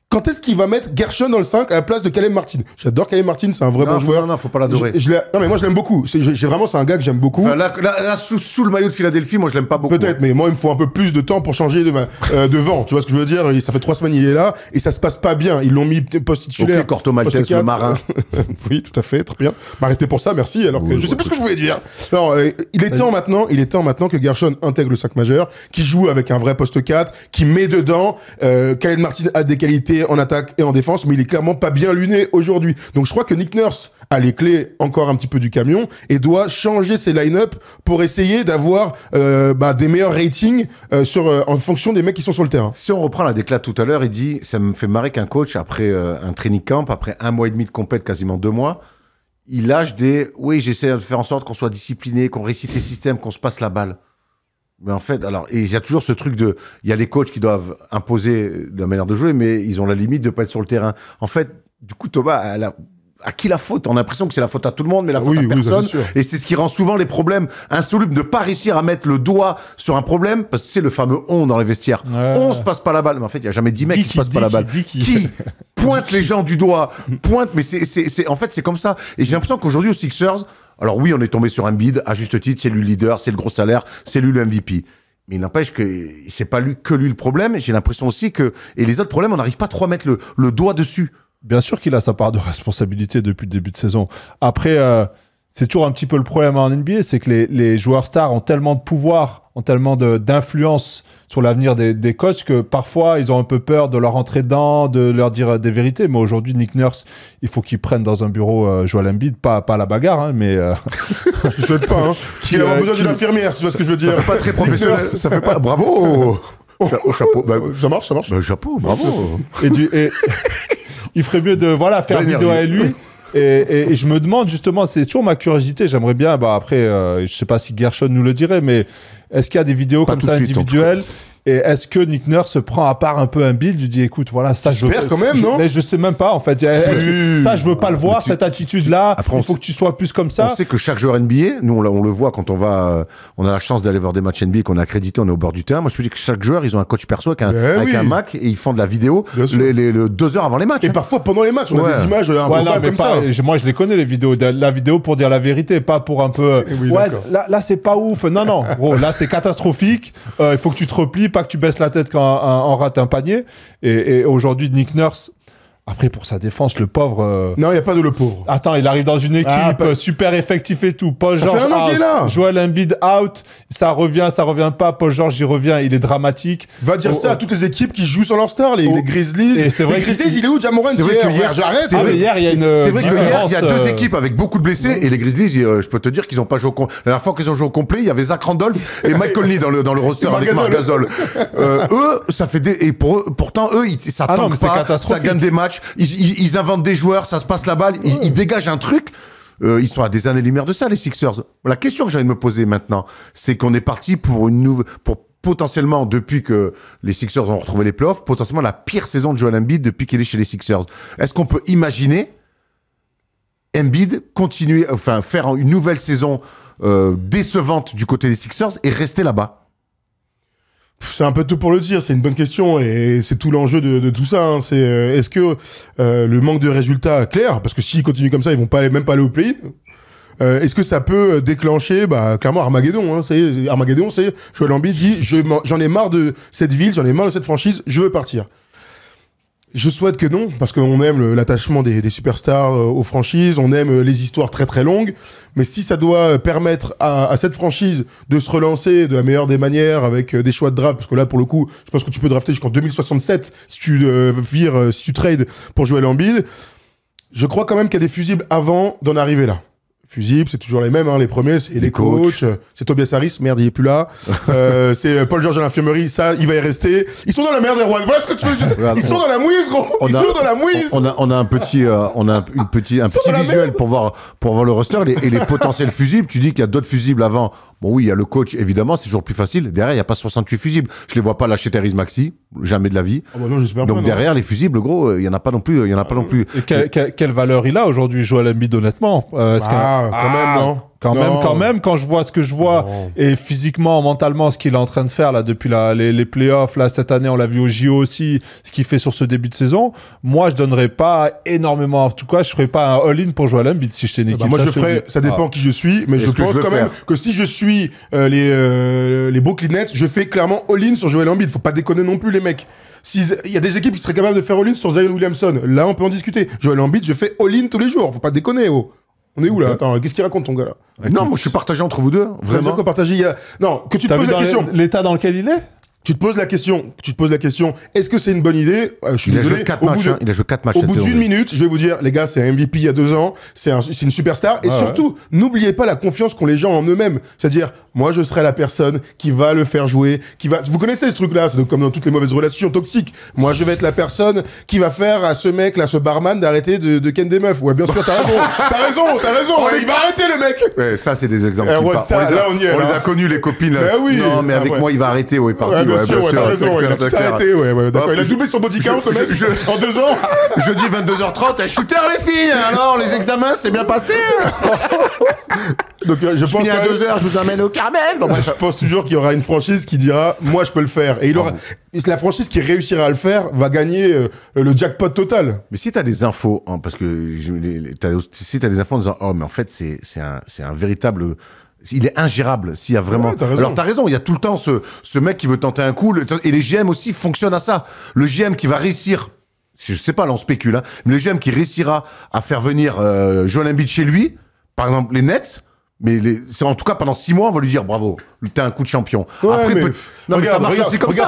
Quand est-ce qu'il va mettre Gershon dans le 5 à la place de Caleb Martin? J'adore Caleb Martin, c'est un vrai bon joueur. Non, faut pas l'adorer. Non, mais moi je l'aime beaucoup. C'est un gars que j'aime beaucoup. Enfin, là sous le maillot de Philadelphie, moi je l'aime pas beaucoup. Peut-être, mais moi il me faut un peu plus de temps pour changer de vent. Tu vois ce que je veux dire? Ça fait 3 semaines il est là et ça se passe pas bien. Ils l'ont mis poste titulaire. Ok, Corto Maltese, le marin. Oui, tout à fait, très bien. M'arrêtez pour ça, merci. Alors que je sais plus ce que je voulais dire. Non, il est temps maintenant que Gershon intègre le 5 majeur, qui joue avec un vrai poste 4, qui met dedans. Caleb Martin a des qualités en attaque et en défense, mais il est clairement pas bien luné aujourd'hui. Donc je crois que Nick Nurse a les clés encore un petit peu du camion et doit changer ses line-up pour essayer d'avoir des meilleurs ratings en fonction des mecs qui sont sur le terrain. Si on reprend la déclate tout à l'heure, il dit, ça me fait marrer qu'un coach, après un training camp, après 1 mois et demi de compète, quasiment 2 mois, il lâche oui, j'essaie de faire en sorte qu'on soit discipliné, qu'on récite les systèmes, qu'on se passe la balle. Mais en fait, et il y a toujours ce truc il y a les coachs qui doivent imposer la manière de jouer, mais ils ont la limite de pas être sur le terrain. En fait, du coup, Thomas, à qui la faute? On a l'impression que c'est la faute à tout le monde, mais la faute à personne. Et c'est ce qui rend souvent les problèmes insolubles, de pas réussir à mettre le doigt sur un problème, parce que tu sais, le fameux on dans les vestiaires. On se passe pas la balle. Mais en fait, il y a jamais 10 mecs qui se passent pas la balle. Qui pointe les gens du doigt, mais en fait, c'est comme ça. Et j'ai l'impression qu'aujourd'hui, aux Sixers, alors oui, on est tombé sur Embiid, à juste titre, c'est lui le leader, c'est le gros salaire, c'est lui le MVP. Mais il n'empêche que c'est pas que lui le problème. Et j'ai l'impression aussi et les autres problèmes, on n'arrive pas trop à mettre le doigt dessus. Bien sûr qu'il a sa part de responsabilité depuis le début de saison. Après, c'est toujours un petit peu le problème en NBA, c'est que les joueurs stars ont tellement de pouvoir, ont tellement d'influence sur l'avenir des coachs que parfois, ils ont un peu peur de leur rentrer dedans, de leur dire des vérités. Mais aujourd'hui, Nick Nurse, il faut qu'il prenne dans un bureau Joel Embiid, pas la bagarre, hein, mais... Je ne souhaite pas, hein. Qu'il a besoin d'une infirmière, c'est ce que je veux dire. Ça fait pas très professionnel, ça fait pas... Bravo au chapeau. Ça marche. Chapeau, bravo. Et il ferait mieux de faire vidéo à lui. Et je me demande justement, c'est toujours ma curiosité, j'aimerais bien, après, je sais pas si Gershon nous le dirait, mais est-ce qu'il y a des vidéos comme ça individuelles? Et est-ce que Nick Nurse se prend à part un peu un build, lui dit écoute, voilà, ça je veux. J'espère quand même, non? Mais je sais même pas en fait. Ça je veux pas le voir, cette attitude-là. Après, il faut que tu sois plus comme ça. On sait que chaque joueur NBA, nous on le voit quand on va, on a la chance d'aller voir des matchs NBA qu'on est accrédité, on est au bord du terrain. Moi je peux dire que chaque joueur, ils ont un coach perso avec un Mac et ils font de la vidéo les 2 heures avant les matchs. Et parfois pendant les matchs, on a des images comme ça. Moi je les connais les vidéos, la vidéo pour dire la vérité, pas pour un peu. Là c'est pas ouf. Non, gros, là c'est catastrophique. Il faut que tu te replies, pas que tu baisses la tête quand on rate un panier. Et aujourd'hui, Nick Nurse, après, pour sa défense, le pauvre... Non, il n'y a pas de le pauvre. Attends, il arrive dans une équipe super effectif et tout. Paul George fait un an qu'il est là. Joel Embiid out. Ça revient pas. Paul George, il revient. Il est dramatique. Va dire ça à toutes les équipes qui jouent sans leur star, les Grizzlies. Et c'est vrai les Grizzlies, il est où, Ja Morant? C'est vrai que hier, j'arrête. Hier, il y a une C'est vrai que hier, il y a 2 différence, équipes avec beaucoup de blessés. Et les Grizzlies, je peux te dire qu'ils n'ont pas joué au La dernière fois qu'ils ont joué au complet, il y avait Zach Randolph et Mike Conley dans le roster avec Marc Gasol. Eux, ça fait et pourtant, eux, ça tanque pas. Ça gagne des matchs. Ils inventent des joueurs, ça se passe la balle, ils dégagent un truc. Ils sont à des années-lumière de ça, les Sixers. La question que j'ai envie de me poser maintenant, c'est qu'on est parti pour potentiellement, depuis que les Sixers ont retrouvé les playoffs, potentiellement la pire saison de Joel Embiid depuis qu'il est chez les Sixers. Est-ce qu'on peut imaginer Embiid faire une nouvelle saison décevante du côté des Sixers et rester là-bas? C'est un peu tôt pour le dire, c'est une bonne question et c'est tout l'enjeu de tout ça. Hein. C'est est-ce que le manque de résultats clair, parce que s'ils continuent comme ça, ils vont même pas aller au play. Est-ce que ça peut déclencher, clairement Armageddon. Hein, Armageddon, c'est Joel Embiid dit j'en ai marre de cette ville, j'en ai marre de cette franchise, je veux partir. Je souhaite que non, parce qu'on aime l'attachement des superstars aux franchises, on aime les histoires très très longues, mais si ça doit permettre à cette franchise de se relancer de la meilleure des manières avec des choix de draft, parce que là pour le coup, je pense que tu peux drafter jusqu'en 2067 si tu si tu trades pour Joel Embiid, je crois quand même qu'il y a des fusibles avant d'en arriver là. Fusibles, c'est toujours les mêmes, hein. Les premiers, c'est les coachs. C'est Tobias Harris, merde, il est plus là. C'est Paul George à l'infirmerie, ça, il va y rester. Ils sont dans la merde, Erwan. Voilà ce que tu veux. Ils sont dans la mouise, gros. Ils sont dans la mouise. On a un petit, un petit visuel pour voir le roster et les potentiels fusibles. Tu dis qu'il y a d'autres fusibles avant. Bon, oui, il y a le coach, évidemment, c'est toujours plus facile. Derrière, il n'y a pas 68 fusibles. Je les vois pas lâcher Therese Maxey, jamais de la vie. Oh bah non, j'espère pas. Donc derrière, les fusibles, gros, il y en a pas non plus. Et quelle valeur il a aujourd'hui, Joel Embiid, honnêtement? Quand même, non. Quand même, quand je vois ce que je vois et physiquement, mentalement, ce qu'il est en train de faire là depuis les playoffs, là cette année, on l'a vu au JO aussi, ce qu'il fait sur ce début de saison. Moi, je donnerais pas énormément. En tout cas, je ferais pas un all-in pour Joel Embiid si j'étais une équipe. Moi, je ferais. Ça dépend qui je suis, mais je pense quand même que si je suis les Brooklyn Nets, je fais clairement all-in sur Joel Embiid. Faut pas déconner non plus, les mecs. Il y a des équipes qui seraient capables de faire all-in sur Zion Williamson. Là, on peut en discuter. Joel Embiid, je fais all-in tous les jours. Faut pas déconner, oh. On est où là? Attends, qu'est-ce qu'il raconte ton gars là? Non, moi je suis partagé entre vous deux. Vraiment. Quoi partager? Non, que tu te poses la question. L'état dans lequel il est? Tu te poses la question, est-ce que c'est une bonne idée? Je suis désolé. Il a joué 4 matchs. Au bout d'une minute, je vais vous dire, les gars, c'est un MVP il y a 2 ans, c'est une superstar. Et surtout, n'oubliez pas la confiance qu'ont les gens en eux-mêmes. C'est-à-dire, moi, je serai la personne qui va le faire jouer, Vous connaissez ce truc-là, c'est comme dans toutes les mauvaises relations toxiques. Moi, je vais être la personne qui va faire à ce mec, là, ce barman, d'arrêter de ken des meufs. Ouais, bien sûr, t'as raison. Ouais, il va arrêter, le mec. Ouais, ça, c'est des exemples. On les a connus, les copines. Oui. Non, mais avec moi, il va arrêter. Ouais, parti. Bien sûr, t'as raison, il a tout arrêté, d'accord. Il a doublé son body count, en 2 ans. Jeudi 22h30, shooter les filles. Alors, les examens, c'est bien passé. Donc, je pense à 2h, je vous emmène au Carmel. Je pense toujours qu'il y aura une franchise qui dira, moi, je peux le faire. Et la franchise qui réussira à le faire va gagner le jackpot total. Mais si t'as des infos, hein, parce que si t'as des infos en disant, oh, mais en fait, c'est un véritable. Il est ingérable s'il y a vraiment. Ouais, Alors t'as raison, il y a tout le temps ce mec qui veut tenter un coup, et les GM aussi fonctionnent à ça. Le GM qui va réussir, je sais pas, là on spécule, hein, mais le GM qui réussira à faire venir Joel Embiid chez lui, par exemple les Nets, mais en tout cas pendant 6 mois, on va lui dire bravo, t'es un coup de champion. Ouais, après, mais regarde,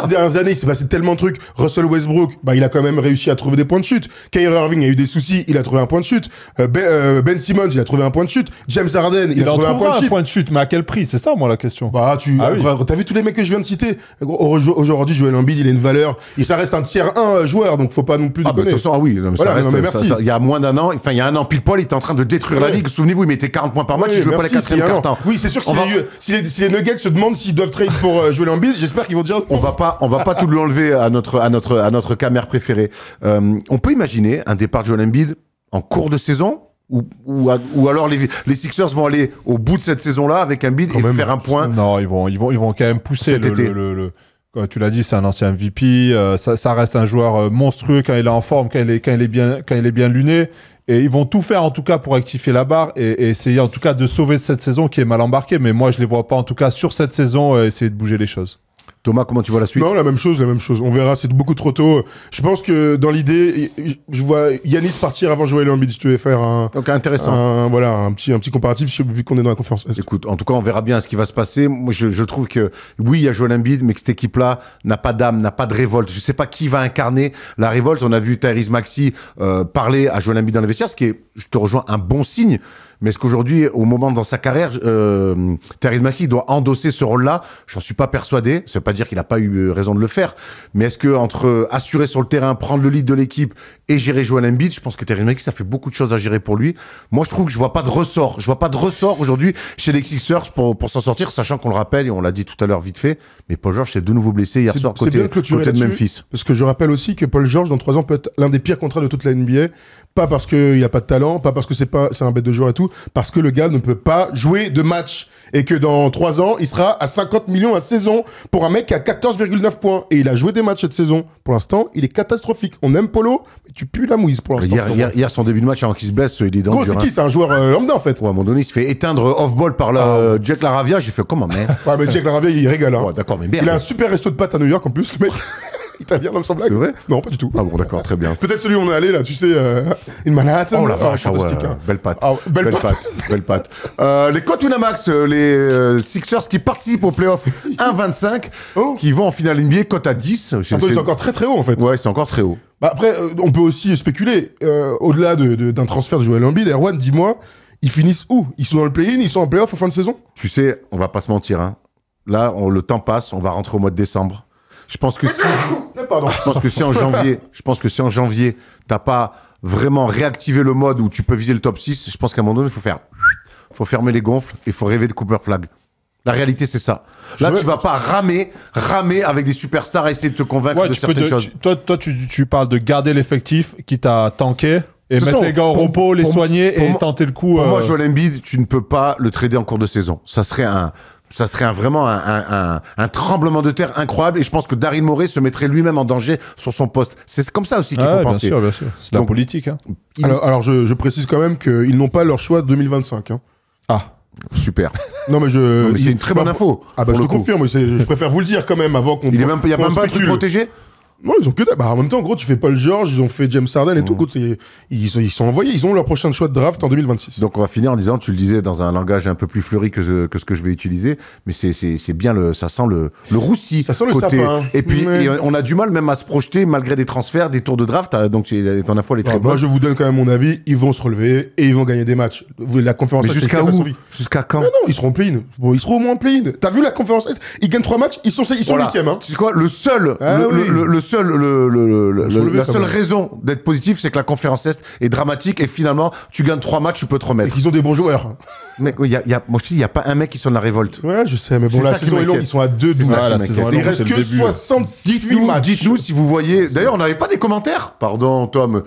ces dernières années, il s'est passé tellement de trucs. Russell Westbrook, il a quand même réussi à trouver des points de chute. Kyrie Irving a eu des soucis, il a trouvé un point de chute. Ben Simmons, il a trouvé un point de chute. James Harden, il a trouvé un point de chute. Mais à quel prix? C'est ça, moi, la question. T'as vu tous les mecs que je viens de citer? Aujourd'hui, Joel Embiid, il a une valeur. Et ça reste un tiers 1 joueur, donc faut pas non plus déconner. De toute façon, merci. Il y a moins d'un an, il y a un an pile poil, il était en train de détruire la ligue. Souvenez-vous, il mettait 40 points par match, il jouait pas les 4e quart-temps. Oui, c'est sûr que si les Nuggets se demandent s'ils doivent trade pour Joel Embiid, j'espère qu'ils vont dire. On va pas tout l'enlever à notre camère préférée. On peut imaginer un départ de Joel Embiid en cours de saison ou alors les Sixers vont aller au bout de cette saison-là avec Embiid et faire un point. Non, ils vont quand même pousser comme tu l'as dit, c'est un ancien MVP. Ça reste un joueur monstrueux quand il est en forme, quand il est bien luné. Et ils vont tout faire en tout cas pour rectifier la barre et essayer en tout cas de sauver cette saison qui est mal embarquée. Mais moi, je les vois pas en tout cas sur cette saison essayer de bouger les choses. Thomas, comment tu vois la suite? Non, la même chose. On verra, c'est beaucoup trop tôt. Je pense que dans l'idée, je vois Giannis partir avant Joel Embiid, si tu veux faire un petit comparatif, vu qu'on est dans la conférence Est. Écoute, en tout cas, on verra bien ce qui va se passer. Moi, je trouve que, oui, il y a Joel Embiid, mais que cette équipe-là n'a pas d'âme, n'a pas de révolte. Je sais pas qui va incarner la révolte. On a vu Tyrese Maxey parler à Joel Embiid dans les vestiaires, ce qui est, je te rejoins, un bon signe. Mais est-ce qu'aujourd'hui, au moment dans sa carrière, Tyrese Maxey doit endosser ce rôle-là? J'en suis pas persuadé. Ça veut pas dire qu'il a pas eu raison de le faire. Mais est-ce que entre assurer sur le terrain, prendre le lead de l'équipe et gérer Joel Embiid, je pense que Tyrese Maxey, ça fait beaucoup de choses à gérer pour lui. Moi, je trouve que je vois pas de ressort. Je vois pas de ressort aujourd'hui chez les Sixers pour s'en sortir, sachant qu'on le rappelle et on l'a dit tout à l'heure vite fait. Mais Paul George s'est de nouveau blessé hier soir côté de Memphis. Parce que je rappelle aussi que Paul George, dans 3 ans, peut être l'un des pires contrats de toute la NBA. Pas parce qu'il a pas de talent, pas parce que c'est un bête de joueur et tout, parce que le gars ne peut pas jouer de match. Et que dans 3 ans, il sera à 50 millions à saison pour un mec qui a 14,9 points. Et il a joué des matchs cette saison. Pour l'instant, il est catastrophique. On aime Polo, mais tu pues la mouise pour l'instant. Hier, son début de match avant qu'il se blesse, il est dans le dur. C'est qui? C'est un joueur lambda en fait. Ouais, à un moment donné, il se fait éteindre off-ball par Jack LaRavia. J'ai fait comment, merde. Ouais, mais Jack LaRavia, il régale. Hein. Ouais, d'accord, mais merde. Il a un super resto de pâtes à New York en plus, le mec. Italien dans le blague. C'est vrai? Non, pas du tout. Ah bon, d'accord, très bien. Peut-être celui où on est allé là, tu sais, in Manhattan. Oh la vache, fantastique. Hein. belle patte. Ah, belle patte. Belle patte. Les cotes Winamax, les Sixers qui participent au playoff 1,25, qui vont en finale NBA, cote à 10. Attends, c'est encore très très haut en fait. Ouais, c'est encore très haut. Bah, après, on peut aussi spéculer. Au-delà d'un transfert de Joel Embiid, Erwan, dis-moi, ils finissent où? Ils sont dans le play-in, ils sont en playoff en fin de saison? Tu sais, on va pas se mentir. Hein. Là, le temps passe, on va rentrer au mois de décembre. Je pense que si en janvier, t'as pas vraiment réactivé le mode où tu peux viser le top 6, je pense qu'à un moment donné, faut fermer les gonfles et il faut rêver de Cooper Flag. La réalité, c'est ça. Là, tu vas pas ramer avec des superstars à essayer de te convaincre de certaines choses. Toi, tu parles de garder l'effectif, quitte à tanker, et mettre les gars au repos, les soigner et tenter le coup. Pour moi, Joel Embiid, tu ne peux pas le trader en cours de saison. Ça serait vraiment un tremblement de terre incroyable. Et je pense que Daryl Morey se mettrait lui-même en danger sur son poste. C'est comme ça aussi qu'il faut penser. Bien sûr. C'est la politique. Hein. Alors je précise quand même qu'ils n'ont pas leur choix 2025. Hein. Ah, super. Non, mais c'est une très bonne info. Ah, bah je te confirme. Je préfère vous le dire quand même avant qu'on. Il n'y a même pas un truc protégé? Non, ils ont que en même temps, gros, tu fais Paul George, ils ont fait James Harden et tout. Ils sont envoyés, ils ont leur prochain choix de draft en 2026. Donc on va finir en disant, tu le disais dans un langage un peu plus fleuri que ce que je vais utiliser, mais c'est bien ça sent le roussi. Ça sent le sapin. Et puis et on a du mal même à se projeter malgré des transferts, des tours de draft. Donc ton info elle est très bonne. Moi je vous donne quand même mon avis, ils vont se relever et ils vont gagner des matchs. La conférence mais jusqu'à où? Jusqu'à quand? Mais non, ils seront en play-in. Bon, ils seront au moins en play-in. T'as vu la conférence? Ils gagnent 3 matchs, ils sont 8e. Hein. Tu sais quoi? La seule raison d'être positif, c'est que la conférence Est est dramatique et finalement, tu gagnes 3 matchs, tu peux te remettre. Et qu'ils ont des bons joueurs. Mec, moi je te dis, il n'y a pas un mec qui sonne la révolte. Ouais, je sais, mais bon, la saison est longue, ils sont à 2 12. Il reste que 68 matchs. Dites-nous si vous voyez. D'ailleurs, on n'avait pas des commentaires. Pardon, Tom.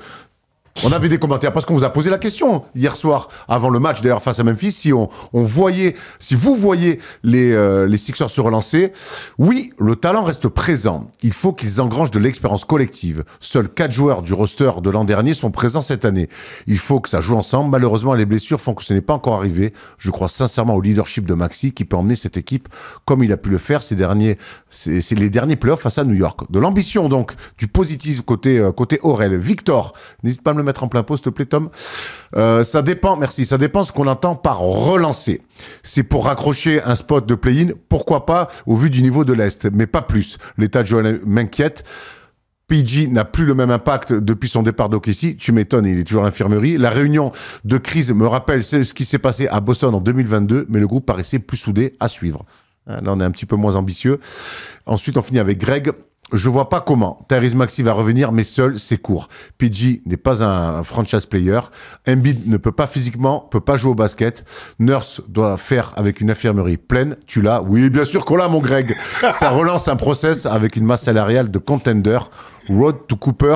On avait des commentaires parce qu'on vous a posé la question hier soir, avant le match d'ailleurs face à Memphis, si vous voyez les Sixers se relancer, oui, le talent reste présent. Il faut qu'ils engrangent de l'expérience collective. Seuls 4 joueurs du roster de l'an dernier sont présents cette année. Il faut que ça joue ensemble. Malheureusement, les blessures font que ce n'est pas encore arrivé. Je crois sincèrement au leadership de Maxey qui peut emmener cette équipe comme il a pu le faire c'est les derniers playoffs face à New York. De l'ambition donc, du positif côté Aurel. Victor, n'hésite pas à me le mettre en plein pot, s'il te plaît, Tom. Ça dépend ce qu'on entend par relancer. C'est pour raccrocher un spot de play-in, pourquoi pas, au vu du niveau de l'Est, mais pas plus. L'état de Joel m'inquiète. PG n'a plus le même impact depuis son départ d'OKC. Tu m'étonnes, il est toujours à l'infirmerie. La réunion de crise me rappelle ce qui s'est passé à Boston en 2022, mais le groupe paraissait plus soudé à suivre. Là, on est un petit peu moins ambitieux. Ensuite, on finit avec Greg. Je vois pas comment. Tyrese Maxey va revenir, mais seul, c'est court. PG n'est pas un franchise player. Embiid ne peut pas physiquement, peut pas jouer au basket. Nurse doit faire avec une infirmerie pleine. Tu l'as? Oui, bien sûr qu'on l'a, mon Greg. Ça relance un process avec une masse salariale de contender. Road to Cooper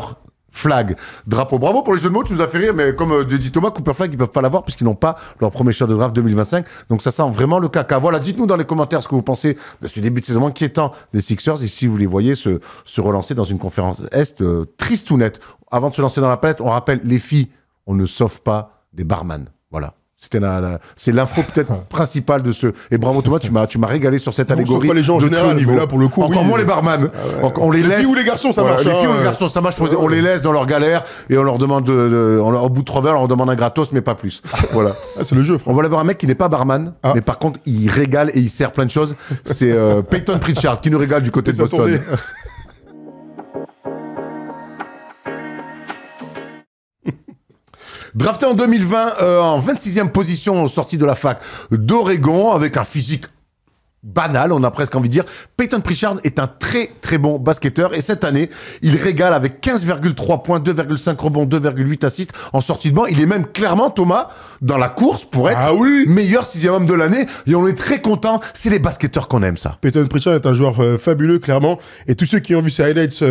Flag. Drapeau. Bravo pour les jeux de mots, tu nous as fait rire, mais comme dit Thomas, Cooper Flag, ils peuvent pas l'avoir puisqu'ils n'ont pas leur premier choix de draft 2025. Donc ça sent vraiment le caca. Voilà, dites-nous dans les commentaires ce que vous pensez de ces débuts de saison inquiétants des Sixers et si vous les voyez se relancer dans une conférence Est triste ou nette. Avant de se lancer dans la palette, on rappelle, les filles, on ne sauve pas des barman. Voilà. C'est l'info peut-être principale de ce. Et bravo Thomas, tu m'as régalé sur cette allégorie. On pas les gens en général, mais là pour le coup. Encore moins les barman. On les laisse. Les filles ou les garçons, ça marche. Les filles ou les garçons, ça marche. On les laisse dans leur galère et on leur demande au bout de 3 heures, on leur demande un gratos, mais pas plus. Voilà. C'est le jeu, frère. On va aller voir un mec qui n'est pas barman, mais par contre, il régale et il sert plein de choses. C'est Peyton Pritchard qui nous régale du côté de Boston. Drafté en 2020, en 26e position, sorti de la fac d'Oregon, avec un physique banal, on a presque envie de dire. Peyton Pritchard est un très très bon basketteur et cette année, il régale avec 15,3 points, 2,5 rebonds, 2,8 assists en sortie de banc. Il est même clairement, Thomas, dans la course pour être meilleur 6e homme de l'année et on est très content. C'est les basketteurs qu'on aime, ça. Peyton Pritchard est un joueur fabuleux, clairement. Et tous ceux qui ont vu ses highlights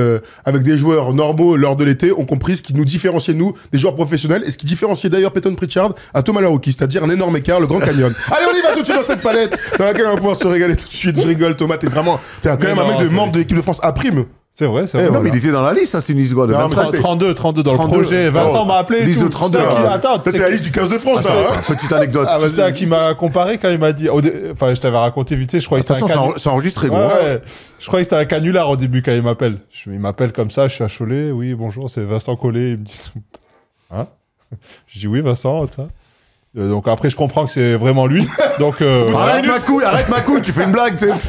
avec des joueurs normaux lors de l'été ont compris ce qui nous différenciait, nous, des joueurs professionnels et ce qui différenciait d'ailleurs Peyton Pritchard à Thomas Larocchi, c'est-à-dire un énorme écart, le Grand Canyon. Allez, on y va tout de suite dans cette palette dans laquelle on va pouvoir se régaler tout de suite. Je rigole, Thomas, t'es quand même un mec de membre de l'équipe de France A'. C'est vrai, c'est vrai. Non, voilà. mais il était dans la liste, hein, c'est une liste quoi, de Non, mais 25. ça, 32 dans 32. le projet. Vincent m'a appelé et Liste tout. de 32, C'est ça qui- hein. Attends, Ça, c'est la liste du 15 de France, ça. hein. Petite anecdote. Ah, bah, c'est ça qui m'a comparé quand il m'a dit. Enfin, je t'avais raconté vite fait, je croyais que c'était un Attention, canular. c'est enregistré, gros. Ouais, ouais. Je croyais que c'était un canular au début quand il m'appelle. Il m'appelle comme ça, je suis à Cholet. Oui, bonjour, c'est Vincent Collet. Il me dit. Hein? Je dis oui, Vincent, ça. Donc après, je comprends que c'est vraiment lui. Donc. Arrête ma couille, tu fais une blague, tu sais.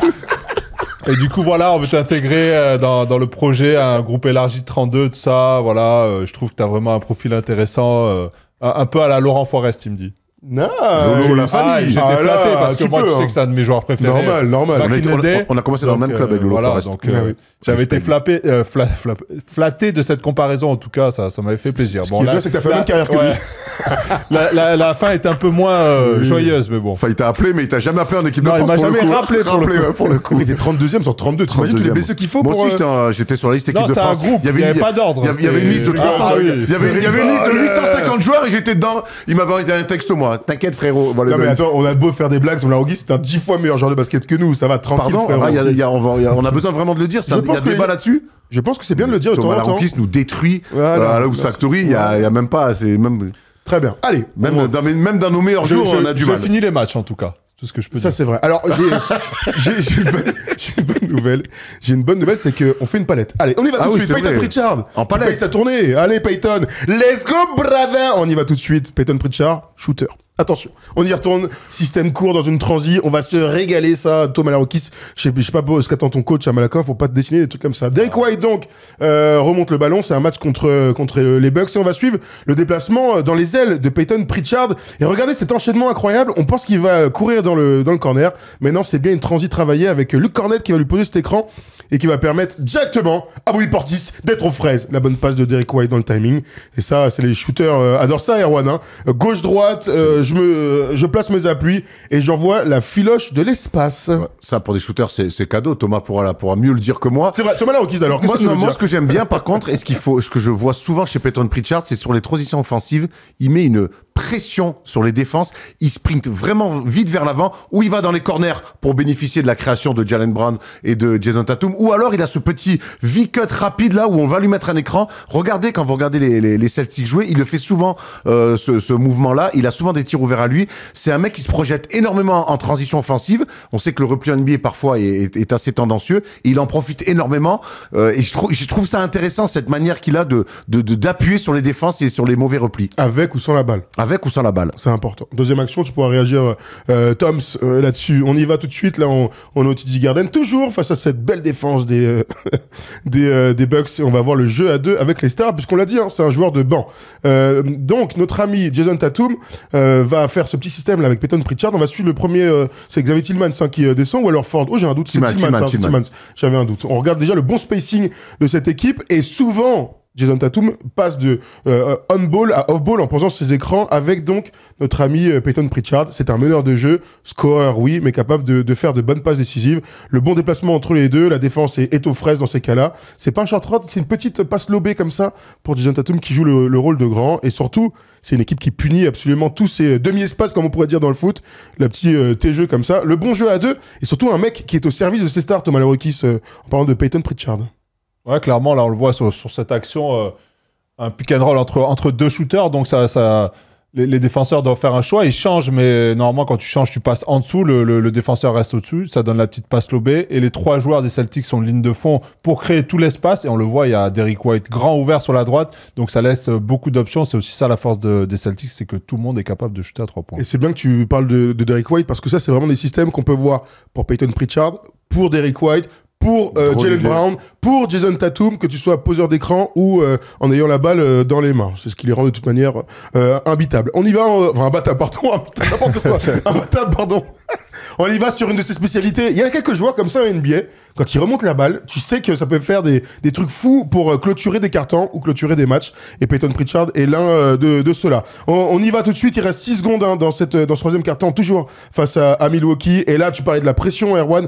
Et du coup, voilà, on veut t'intégrer dans le projet, un groupe élargi de 32, tout ça. Voilà, je trouve que tu as vraiment un profil intéressant, un peu à la Laurent Forest, il me dit. Non, Lolo, la famille. J'étais Ah, flatté là, parce que tu moi, peux, tu sais hein. que c'est un de mes joueurs préférés. Normal. Back in the day. On a commencé dans le Donc, même club avec Lolo voilà, Forest. donc, Ah oui. j'avais été flatté de cette comparaison, en tout cas, ça m'avait fait plaisir. Ce qui est bien, c'est que t'as fait la même carrière que lui. La fin est un peu moins joyeuse, mais bon. Enfin, il t'a appelé, mais il t'a jamais appelé en équipe de Non, il France. m'a pour le jamais coup. rappelé pour le coup. pour le coup. Il était 32e sur 32. T'imagines tous les 32e. blessés qu'il faut Moi pour. aussi, j'étais sur la liste équipe Non, de c'était un France. groupe, il n'y avait pas d'ordre. Il y avait une liste de 300. Ah, oui. Il y avait une liste de 850 joueurs et j'étais dedans. Il m'avait envoyé un texto, moi. T'inquiète, frérot. Voilà, Non, mais attends, on a beau faire des blagues sur Larogui, c'est un 10 fois meilleur joueur de basket que nous. Ça va, tranquille, Pardon, frérot. on a besoin vraiment de le dire. Je Il y pense a que- débat là-dessus. Je pense que c'est bien de le dire de temps Thomas en temps. Larokis nous détruit. Voilà. Là où Factory, il y a même pas. C'est même Très bien. Allez, même dans nos meilleurs jours, on a du mal. Je finis les matchs, en tout cas. C'est tout ce que je peux ça dire. c'est vrai. Alors j'ai une bonne nouvelle. J'ai une bonne nouvelle, c'est qu'on fait une palette. Allez, on y va tout de oui, suite. c'est Peyton vrai. Pritchard. En Tu palette. payes sa tournée. Allez Peyton. Let's go brother. On y va tout de suite. Peyton Pritchard, shooter. Attention, on y retourne, système court dans une transi, on va se régaler ça, Thomas Larokis, je sais pas ce qu'attend ton coach à Malakoff pour pas te dessiner des trucs comme ça. Derek White donc remonte le ballon, c'est un match contre les Bucks et on va suivre le déplacement dans les ailes de Peyton Pritchard et regardez cet enchaînement incroyable, on pense qu'il va courir dans le corner, mais non c'est bien une transi travaillée avec Luke Cornette qui va lui poser cet écran et qui va permettre directement à Bobby Portis d'être aux fraises. La bonne passe de Derek White dans le timing et ça c'est les shooters adorent ça Erwan, hein. Gauche-droite, je place mes appuis et j'envoie la filoche de l'espace. Ouais, ça, pour des shooters, c'est cadeau. Thomas pourra mieux le dire que moi. C'est vrai, Thomas Larokis, alors, qu'est-ce Moi, que tu veux moi, dire ce que j'aime bien, par contre, et ce que je vois souvent chez Peyton Pritchard, c'est sur les transitions offensives, il met une pression sur les défenses, il sprint vraiment vite vers l'avant, ou il va dans les corners pour bénéficier de la création de Jalen Brown et de Jason Tatum, ou alors il a ce petit V-cut rapide là où on va lui mettre un écran. Regardez, quand vous regardez les Celtics jouer, il le fait souvent, ce mouvement-là, il a souvent des tirs ouverts à lui. C'est un mec qui se projette énormément en transition offensive. On sait que le repli NBA parfois est assez tendancieux, et il en profite énormément, et je trouve ça intéressant, cette manière qu'il a d'appuyer sur les défenses et sur les mauvais replis. Avec ou sans la balle. Avec ou sans la balle. C'est important. Deuxième action, tu pourras réagir, Toms, là-dessus. On y va tout de suite. Là, on est au TD Garden, toujours face à cette belle défense des Bucks. Et on va voir le jeu à deux avec les stars, puisqu'on l'a dit, hein, c'est un joueur de banc. Donc, notre ami Jason Tatum va faire ce petit système là avec Peyton Pritchard. On va suivre le premier, c'est Xavier Tillmans qui descend, ou alors Ford. Oh, j'ai un doute, c'est Tillmans. J'avais un doute. On regarde déjà le bon spacing de cette équipe, et souvent, Jason Tatum passe de on-ball à off-ball en posant ses écrans avec donc notre ami Peyton Pritchard. C'est un meneur de jeu, scoreur oui, mais capable de faire de bonnes passes décisives. Le bon déplacement entre les deux, la défense est aux fraises dans ces cas-là. C'est pas un short route, c'est une petite passe lobée comme ça pour Jason Tatum qui joue le rôle de grand. Et surtout, c'est une équipe qui punit absolument tous ces demi-espaces, comme on pourrait dire dans le foot. Le petit T-jeu comme ça. Le bon jeu à deux, et surtout un mec qui est au service de ses stars, Thomas Larokis, en parlant de Peyton Pritchard. Ouais, clairement, là, on le voit sur cette action, un pick and roll entre deux shooters. Donc, les défenseurs doivent faire un choix. Ils changent, mais normalement, quand tu changes, tu passes en dessous. Le défenseur reste au-dessus. Ça donne la petite passe lobée. Et les trois joueurs des Celtics sont en ligne de fond pour créer tout l'espace. Et on le voit, il y a Derek White grand ouvert sur la droite. Donc, ça laisse beaucoup d'options. C'est aussi ça la force des Celtics, c'est que tout le monde est capable de shooter à 3 points. Et c'est bien que tu parles de Derek White, parce que ça, c'est vraiment des systèmes qu'on peut voir pour Peyton Pritchard, pour Derek White, pour Jalen Brown, pour Jason Tatum, que tu sois poseur d'écran ou en ayant la balle dans les mains. C'est ce qui les rend de toute manière imbitables. On y va, enfin imbattable, pardon, imbitable, n'importe quoi. Imbattable, pardon. On y va sur une de ses spécialités. Il y a quelques joueurs comme ça en NBA, quand ils remontent la balle, tu sais que ça peut faire des trucs fous pour clôturer des cartons ou clôturer des matchs. Et Peyton Pritchard est l'un de ceux-là. On y va tout de suite. Il reste 6 secondes hein, dans ce troisième carton, toujours face à Milwaukee. Et là, tu parlais de la pression, Erwan,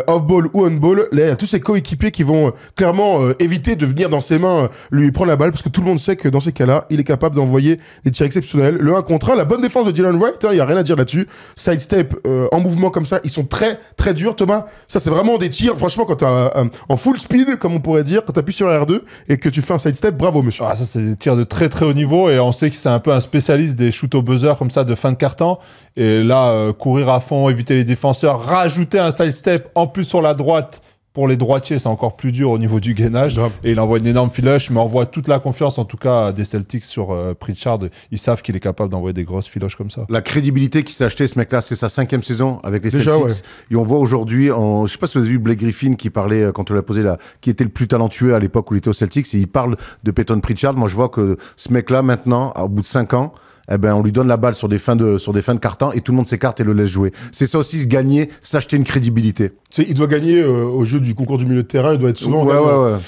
off-ball ou on-ball. Là, il y a tous ses coéquipiers qui vont clairement éviter de venir dans ses mains lui prendre la balle, parce que tout le monde sait que dans ces cas-là, il est capable d'envoyer des tirs exceptionnels. Le 1 contre 1, la bonne défense de Dylan Wright, il n'y a rien à dire là-dessus. Sidestep en mouvement mouvements comme ça, ils sont très très durs, Thomas. Ça, c'est vraiment des tirs. Franchement, quand t'es en full speed, comme on pourrait dire, quand t'appuies sur R2 et que tu fais un sidestep, bravo, monsieur. Ah, ça, c'est des tirs de très très haut niveau et on sait que c'est un peu un spécialiste des shoots au buzzer comme ça de fin de quart-temps. Et là, courir à fond, éviter les défenseurs, rajouter un sidestep en plus sur la droite. Pour les droitiers, c'est encore plus dur au niveau du gainage. Grave. Et il envoie une énorme filoche, mais on voit toute la confiance, en tout cas, des Celtics sur Pritchard. Ils savent qu'il est capable d'envoyer des grosses filoches comme ça. La crédibilité qui s'est achetée, ce mec-là, c'est sa 5e saison avec les Déjà, Celtics. ouais. Et on voit aujourd'hui, je sais pas si vous avez vu Blake Griffin qui parlait, quand on lui a posé qui était le plus talentueux à l'époque où il était aux Celtics, et il parle de Peyton Pritchard. Moi, je vois que ce mec-là, maintenant, au bout de 5 ans, eh ben, on lui donne la balle sur des fins de quart-temps et tout le monde s'écarte et le laisse jouer. C'est ça aussi, gagner, s'acheter une crédibilité. Il doit gagner au jeu du concours du milieu de terrain, il doit être souvent... Ouais.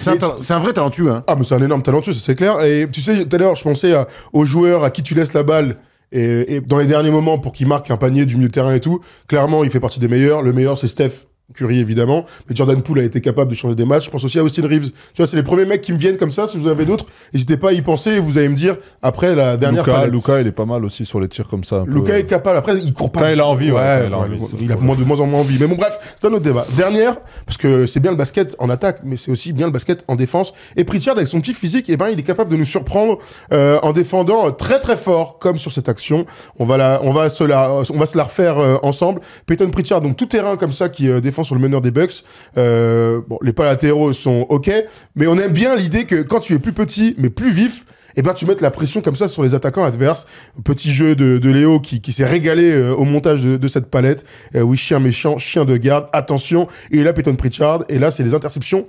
C'est un vrai talentueux. Hein. Ah, mais c'est un énorme talentueux, ça c'est clair. Et tu sais, tout à l'heure, je pensais aux joueurs à qui tu laisses la balle et dans les derniers moments pour qu'ils marquent un panier du milieu de terrain et tout. Clairement, il fait partie des meilleurs. Le meilleur, c'est Steph Curry, évidemment. Mais Jordan Poole a été capable de changer des matchs. Je pense aussi à Austin Reeves. Tu vois, c'est les premiers mecs qui me viennent comme ça. Si vous en avez d'autres, n'hésitez pas à y penser et vous allez me dire après la dernière palette. Luka, il est pas mal aussi sur les tirs comme ça. Luka est capable. Après, il court pas. Quand il a envie, il a de moins en moins envie. Mais bon, bref, c'est un autre débat. Dernière, parce que c'est bien le basket en attaque, mais c'est aussi bien le basket en défense. Et Pritchard, avec son petit physique, eh ben, il est capable de nous surprendre en défendant très très fort, comme sur cette action. On va se la refaire ensemble. Peyton Pritchard, donc tout terrain comme ça, qui défend sur le meneur des Bucks. Bon, les pas latéraux sont ok, mais on aime bien l'idée que quand tu es plus petit, mais plus vif, eh ben, tu mettes la pression comme ça sur les attaquants adverses. Petit jeu de Léo qui s'est régalé au montage de cette palette. Oui, chien méchant, chien de garde, attention. Et là, Peyton Pritchard. Et là, c'est les interceptions,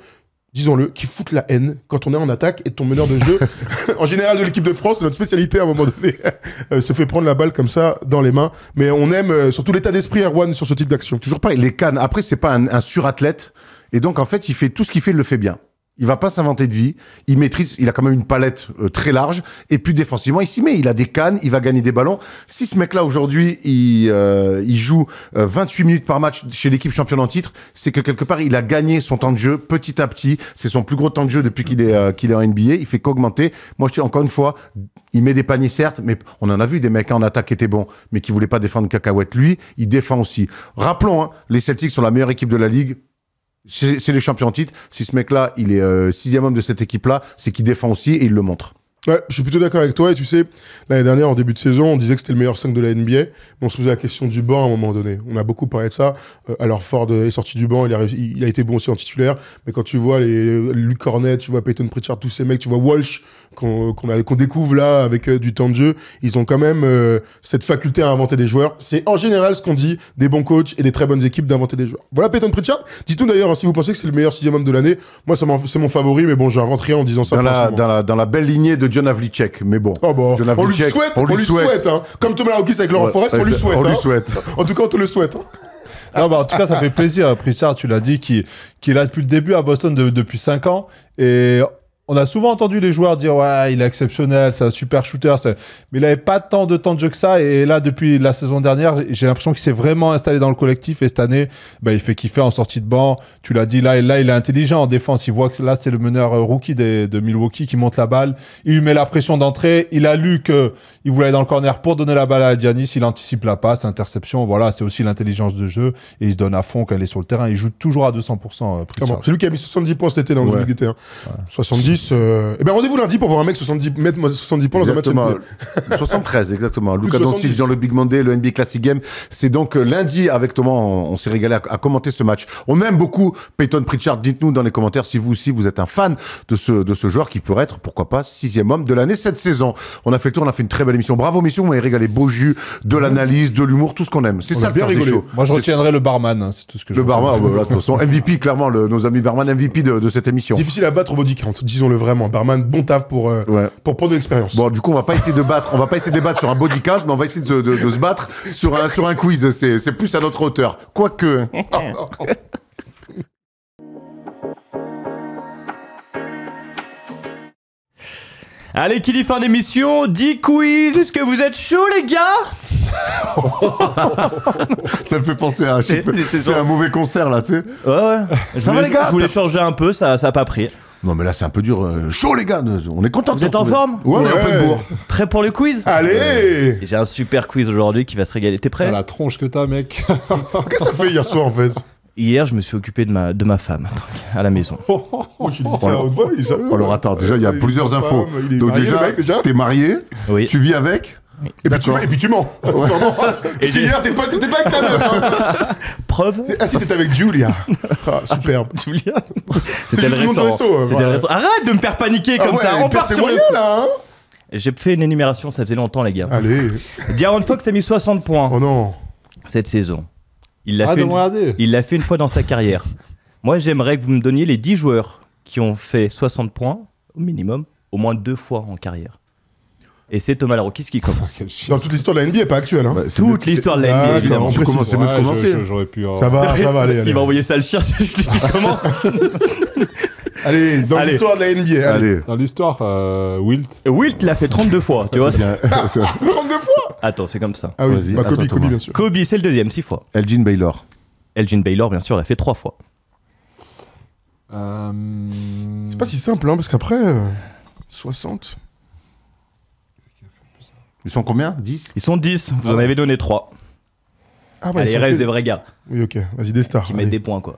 disons-le, qui foutent la haine quand on est en attaque et ton meneur de jeu, en général de l'équipe de France, c'est notre spécialité à un moment donné, se fait prendre la balle comme ça dans les mains. Mais on aime surtout l'état d'esprit, Erwan, sur ce type d'action. Toujours pas, les cannes. Après, c'est pas un surathlète. Et donc, en fait, il fait tout ce qu'il fait, il le fait bien. Il va pas s'inventer de vie. Il maîtrise, il a quand même une palette très large. Et puis défensivement, il s'y met. Il a des cannes, il va gagner des ballons. Si ce mec-là, aujourd'hui, il joue 28 minutes par match chez l'équipe championne en titre, c'est que quelque part, il a gagné son temps de jeu petit à petit. C'est son plus gros temps de jeu depuis qu'il est en NBA. Il fait qu'augmenter. Moi, je dis encore une fois, il met des paniers, certes, mais on en a vu des mecs en attaque qui étaient bons, mais qui voulaient pas défendre cacahuète. Lui, il défend aussi. Rappelons, hein, les Celtics sont la meilleure équipe de la ligue. C'est les champions en titre. Si ce mec-là, il est 6e homme de cette équipe-là, c'est qu'il défend aussi et il le montre. Ouais, je suis plutôt d'accord avec toi. Et tu sais, l'année dernière, en début de saison, on disait que c'était le meilleur 5 de la NBA. Mais on se posait la question du banc à un moment donné. On a beaucoup parlé de ça. Alors Ford est sorti du banc, il a été bon aussi en titulaire. Mais quand tu vois Luke Cornet, tu vois Peyton Pritchard, tous ces mecs, tu vois Walsh, qu'on découvre là avec du temps de jeu, ils ont quand même cette faculté à inventer des joueurs. C'est en général ce qu'on dit des bons coachs et des très bonnes équipes d'inventer des joueurs. Voilà Peyton Pritchard. Dites-nous d'ailleurs, hein, si vous pensez que c'est le meilleur 6e homme de l'année. Moi, c'est mon favori, mais bon, j'invente rien en disant ça. Dans la belle lignée de John Havlicek, mais bon. Oh bon. John Havlicek, on lui souhaite. Hein. Comme Thomas Hawkins avec Laurent Forest, on lui souhaite. On lui souhaite. En tout cas, on te le souhaite. Hein. Non, bah, en tout cas, ça fait plaisir. Pritchard, tu l'as dit, qui est là depuis le début à Boston depuis 5 ans. Et on a souvent entendu les joueurs dire « Ouais, il est exceptionnel, c'est un super shooter. » Mais il n'avait pas tant de temps de jeu que ça. Et là, depuis la saison dernière, j'ai l'impression qu'il s'est vraiment installé dans le collectif. Et cette année, bah, il fait kiffer en sortie de banc. Tu l'as dit, là, il est intelligent en défense. Il voit que là, c'est le meneur rookie de Milwaukee qui monte la balle. Il lui met la pression d'entrée. Il a lu qu'il voulait aller dans le corner pour donner la balle à Giannis. Il anticipe la passe, interception. Voilà, c'est aussi l'intelligence de jeu. Et il se donne à fond quand il est sur le terrain. Il joue toujours à 200%. Pritchard. C'est lui qui a mis 70 points cet été dans le Ligue 1. 70. Eh ben rendez-vous lundi pour voir un mec mettre 70 points dans un match NBA. 73, exactement. Luka Doncic dans le Big Monday, le NBA Classic Game. C'est donc lundi avec Thomas, on s'est régalé à commenter ce match. On aime beaucoup Peyton Pritchard. Dites-nous dans les commentaires si vous aussi vous êtes un fan de ce joueur qui pourrait être, pourquoi pas, 6e homme de l'année cette saison. On a fait le tour, on a fait une très belle émission. Bravo, messieurs, vous m'avez régalé. Beau jus, de l'analyse, de l'humour, tout ce qu'on aime. C'est ça, bien rigolé. Moi, je retiendrai le barman, hein, c'est tout ce que je retiens. Le barman, de toute façon, MVP, clairement, nos amis barman, MVP de cette émission. Difficile à battre au body count, disons-le vraiment. Barman, bon taf pour prendre de l'expérience. Bon, du coup, on va pas essayer de débattre sur un body count, mais on va essayer de se battre sur un quiz. C'est plus à notre hauteur. Quoique. Allez, qui dit fin d'émission, dit quiz. Est-ce que vous êtes chaud, les gars? Ça me fait penser à un mauvais concert, là, tu sais. Ouais. Ça va, les gars? Je voulais changer un peu, ça a pas pris. Non, mais là, c'est un peu dur. Chaud, les gars. On est contents de Vous êtes en forme? Ouais, on est un peu de bourre. Prêt pour le quiz? Allez. J'ai un super quiz aujourd'hui qui va se régaler. T'es prêt? La tronche que t'as, mec. Qu'est-ce que t'as fait hier soir, en fait? Hier, je me suis occupé de ma femme à la maison. Oh, tu dis ça à haute voix, il est sérieux. Alors, attends, déjà, il y a plusieurs infos. Il est Donc, marié, le mec, déjà, t'es marié, Oui. tu vis avec. Et puis tu mens. Et hier, t'es pas avec ta meuf. Hein. Preuve? Ah si, t'étais avec Julia. Ah, superbe. Julia. C'est C'était le juste le nom du restaurant. resto, C'était le restaurant. Arrête de me faire paniquer comme ça. On part c'est sur moyen, le... là, hein. J'ai fait une énumération, ça faisait longtemps, les gars. Allez. D'Aaron Fox a mis 60 points Oh non. cette saison. Il l'a Ah, fait, de regarder. il l'a fait une fois dans sa carrière. Moi, j'aimerais que vous me donniez les 10 joueurs qui ont fait 60 points, au minimum, au moins 2 fois en carrière. Et c'est Thomas Larocquis qui commence. Quel chien. Dans toute l'histoire de la NBA, pas actuelle. Hein. Bah, c'est Toute l'histoire de la NBA, D'accord. évidemment. Tu commences, c'est mieux de Ouais, commencer. J'aurais pu. Ça va aller. Il va envoyer ça le chien si je lui dis commence. Allez, dans Allez. l'histoire de la NBA. Allez. Dans l'histoire, Wilt. Wilt l'a fait 32 fois, tu vois. 32 fois. Attends, c'est comme ça. Ah oui, Vas-y, bah attends, Kobe, Thomas. bien sûr. Kobe, c'est le deuxième, 6 fois. Elgin Baylor. Elgin Baylor, bien sûr, l'a fait 3 fois. C'est pas si simple, hein, parce qu'après, 60. Ils sont combien 10 Ils sont 10, vous en avez donné 3. Ah ouais, Allez, ils il sont reste que- des vrais gars Oui, ok. Vas-y, des stars. qui allez. mettent des points, quoi.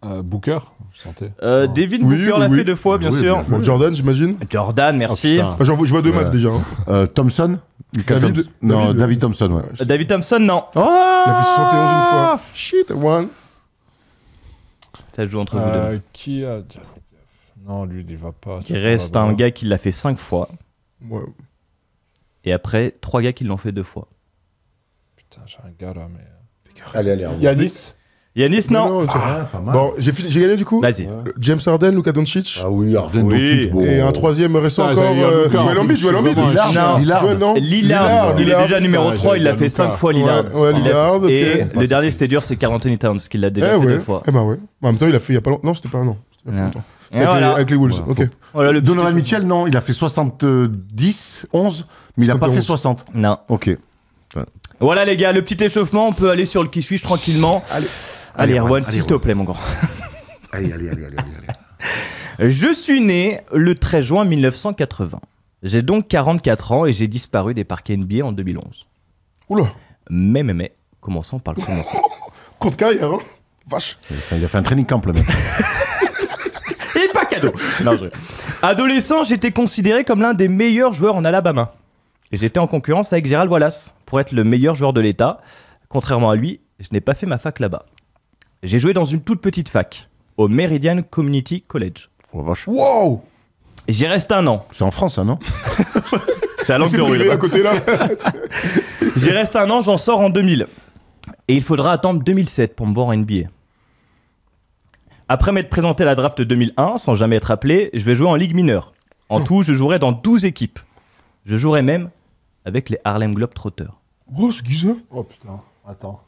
Booker, je sentais. Devin Oui, Booker oui, l'a oui. fait 2 fois, bien Oui, sûr. bien joué. Bon, Jordan, j'imagine. Jordan, merci. Oh, putain. Bah, je vois 2 Ouais. matchs déjà. Hein. Thompson David- Thompson. Non, David- David Thompson, ouais. David Thompson, non. Oh Il a fait 71 une fois. Shit, one. Ça se joue entre vous deux. Qui a. Non, lui, il va pas. Il reste un gars qui l'a fait 5 fois. Ouais. Et après, 3 gars qui l'ont fait 2 fois. Putain, j'ai un gars là, mais. Allez. Yanis. Yanis, non. c'est- Ah, pas mal. Bon, j'ai gagné du coup. Vas-y. James Harden, Luka Doncic. Ah oui, Arden Oui. Doncic, bon. Et un troisième récent Putain, encore. j'avais eu un Luka, Joel en Embiid, plus, Joel Embiid. vraiment, Lillard. Non. Lillard. Joel, non Lillard, il est Lillard. déjà numéro Putain, 3, il l'a j'avais fait 5 Luka. fois, Lillard. Ouais, Il a- Lillard, ok. Et Bah, le dernier, c'était dur, c'est Karl Anthony Towns qui l'a déjà Eh fait ouais. 2 fois. Eh ben ouais. En même temps, il a fait il y a pas longtemps. Non, c'était pas. Non. C'était il y a pas Ouais. longtemps. Et Avec, voilà. avec les Wolves. Voilà. Ok. Voilà le petit Donovan échange. Mitchell, non, il a fait 70, 11, mais il a pas 71. fait 60. Non. Ok. Voilà les gars, le petit échauffement, on peut aller sur le qui suis-je tranquillement. Allez, Erwan, s'il te plaît, mon grand. Allez. Je suis né le 13 juin 1980. J'ai donc 44 ans et j'ai disparu des parquets NBA en 2011. Oula. Mais, commençons par le commencement. Courte carrière, hein. Vache. Il a fait un training camp, le mec. Et pas cadeau. Non, Adolescent, j'étais considéré comme l'un des meilleurs joueurs en Alabama. Et j'étais en concurrence avec Gerald Wallace pour être le meilleur joueur de l'État. Contrairement à lui, je n'ai pas fait ma fac là-bas. J'ai joué dans une toute petite fac, au Meridian Community College. Oh, vache. Wow. Et j'y reste un an. C'est en France, ça, non C'est à C'est Languedoc. privé à côté là. J'y reste un an, j'en sors en 2000. Et il faudra attendre 2007 pour me voir en NBA. Après m'être présenté à la draft 2001, sans jamais être appelé, je vais jouer en Ligue mineure. En tout, je jouerai dans 12 équipes. Je jouerai même avec les Harlem Globetrotters. Oh, c'est qui ça? Oh putain, attends.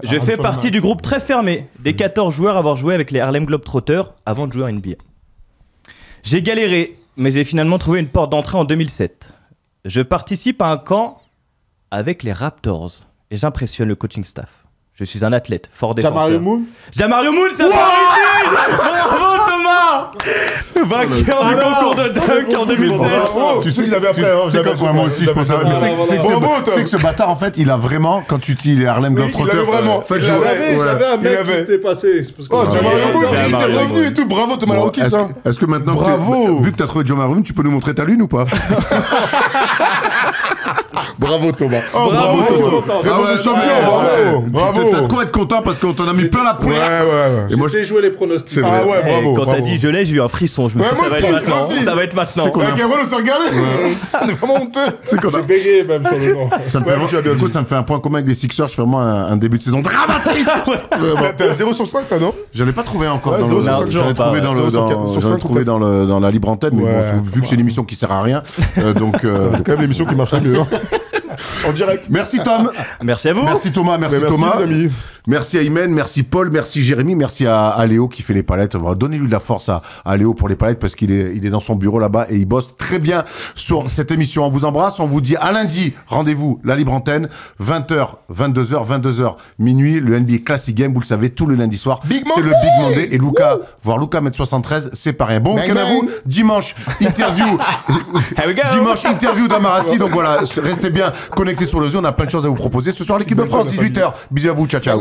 Je fais partie du groupe très fermé des 14 joueurs à avoir joué avec les Harlem Globetrotters avant de jouer en NBA. J'ai galéré, mais j'ai finalement trouvé une porte d'entrée en 2007. Je participe à un camp avec les Raptors et j'impressionne le coaching staff. Je suis un athlète, fort défenseur. Jamario Moon. Jamario Moon, ça part ici. Bravo Thomas. Vainqueur du concours de dunk en 2007. Bravo. Tu sais qu'ils avaient après. hein, C'est j'avais- comme moi aussi, je pense à Bravo, bravo, Tom. c'est que ce bâtard, en fait, il a vraiment, quand tu dis les Harlem Oui, Globetrotters. il avait vraiment. en fait, Il je- l'avait, ouais. J'avais un Il mec avait- qui était passé. C'est parce que. Oh, Ouais. Jamario Moon, il était Jamario revenu Moon. et tout. Bravo, Thomas Bon, Larocquis, est-ce hein. est-ce que maintenant, Bravo. vu que t'as trouvé John Maroon, tu peux nous montrer ta lune ou pas Bravo Thomas. Oh, bravo, Thomas. Ah ouais, champion, non, mais, bravo. T'as de quoi être content parce qu'on t'en a mis plein la Ouais, poire. ouais. Et moi, J'ai joué les pronostics. C'est vrai. Ah ouais, Eh, bravo. quand t'as bravo. dit je l'ai, j'ai eu un frisson. Je me Ouais, suis dit, ça moi va être aussi, maintenant. moi aussi. Ça va être maintenant. Avec Erwan, on s'est regardé. On est vraiment honteux. c'est qu'on a- J'ai bégayé même sur le nom. Ça me fait Ouais, vraiment- tu as bien du coup, dit. ça me fait un point commun avec les Sixers. Je fais vraiment un début de saison dramatique. Vraiment. T'es à 0 sur 5, là, non? J'en ai pas trouvé encore Ouais, dans zéro le. sur J'en cinq, ai toujours trouvé pas, dans ouais. le. Zéro sur J'en ai cinq, trouvé peut-être. dans la libre antenne, mais Ouais. bon, vu que c'est une émission qui sert à rien, donc. C'est quand même l'émission qui marche le mieux. hein. En direct. Merci Tom. Merci à vous. Merci Thomas. Merci Merci, Thomas. les amis. Merci à Imen, merci Paul, merci Jérémy, merci à Léo qui fait les palettes. Donnez-lui de la force à Léo pour les palettes parce qu'il est dans son bureau là-bas et il bosse très bien sur cette émission. On vous embrasse, on vous dit à lundi, rendez-vous, la libre antenne, 20h, 22h, minuit, le NBA Classic Game, vous le savez, tout le lundi soir. C'est le Big Monday et Luka, voir Luka mettre 73, c'est pas rien. Bon week-end à vous, dimanche, interview. Dimanche, interview d'Amarassi, donc voilà, restez bien connectés sur le Zoom, on a plein de choses à vous proposer. Ce soir, l'équipe de France, 18h. Bisous à vous, ciao ciao.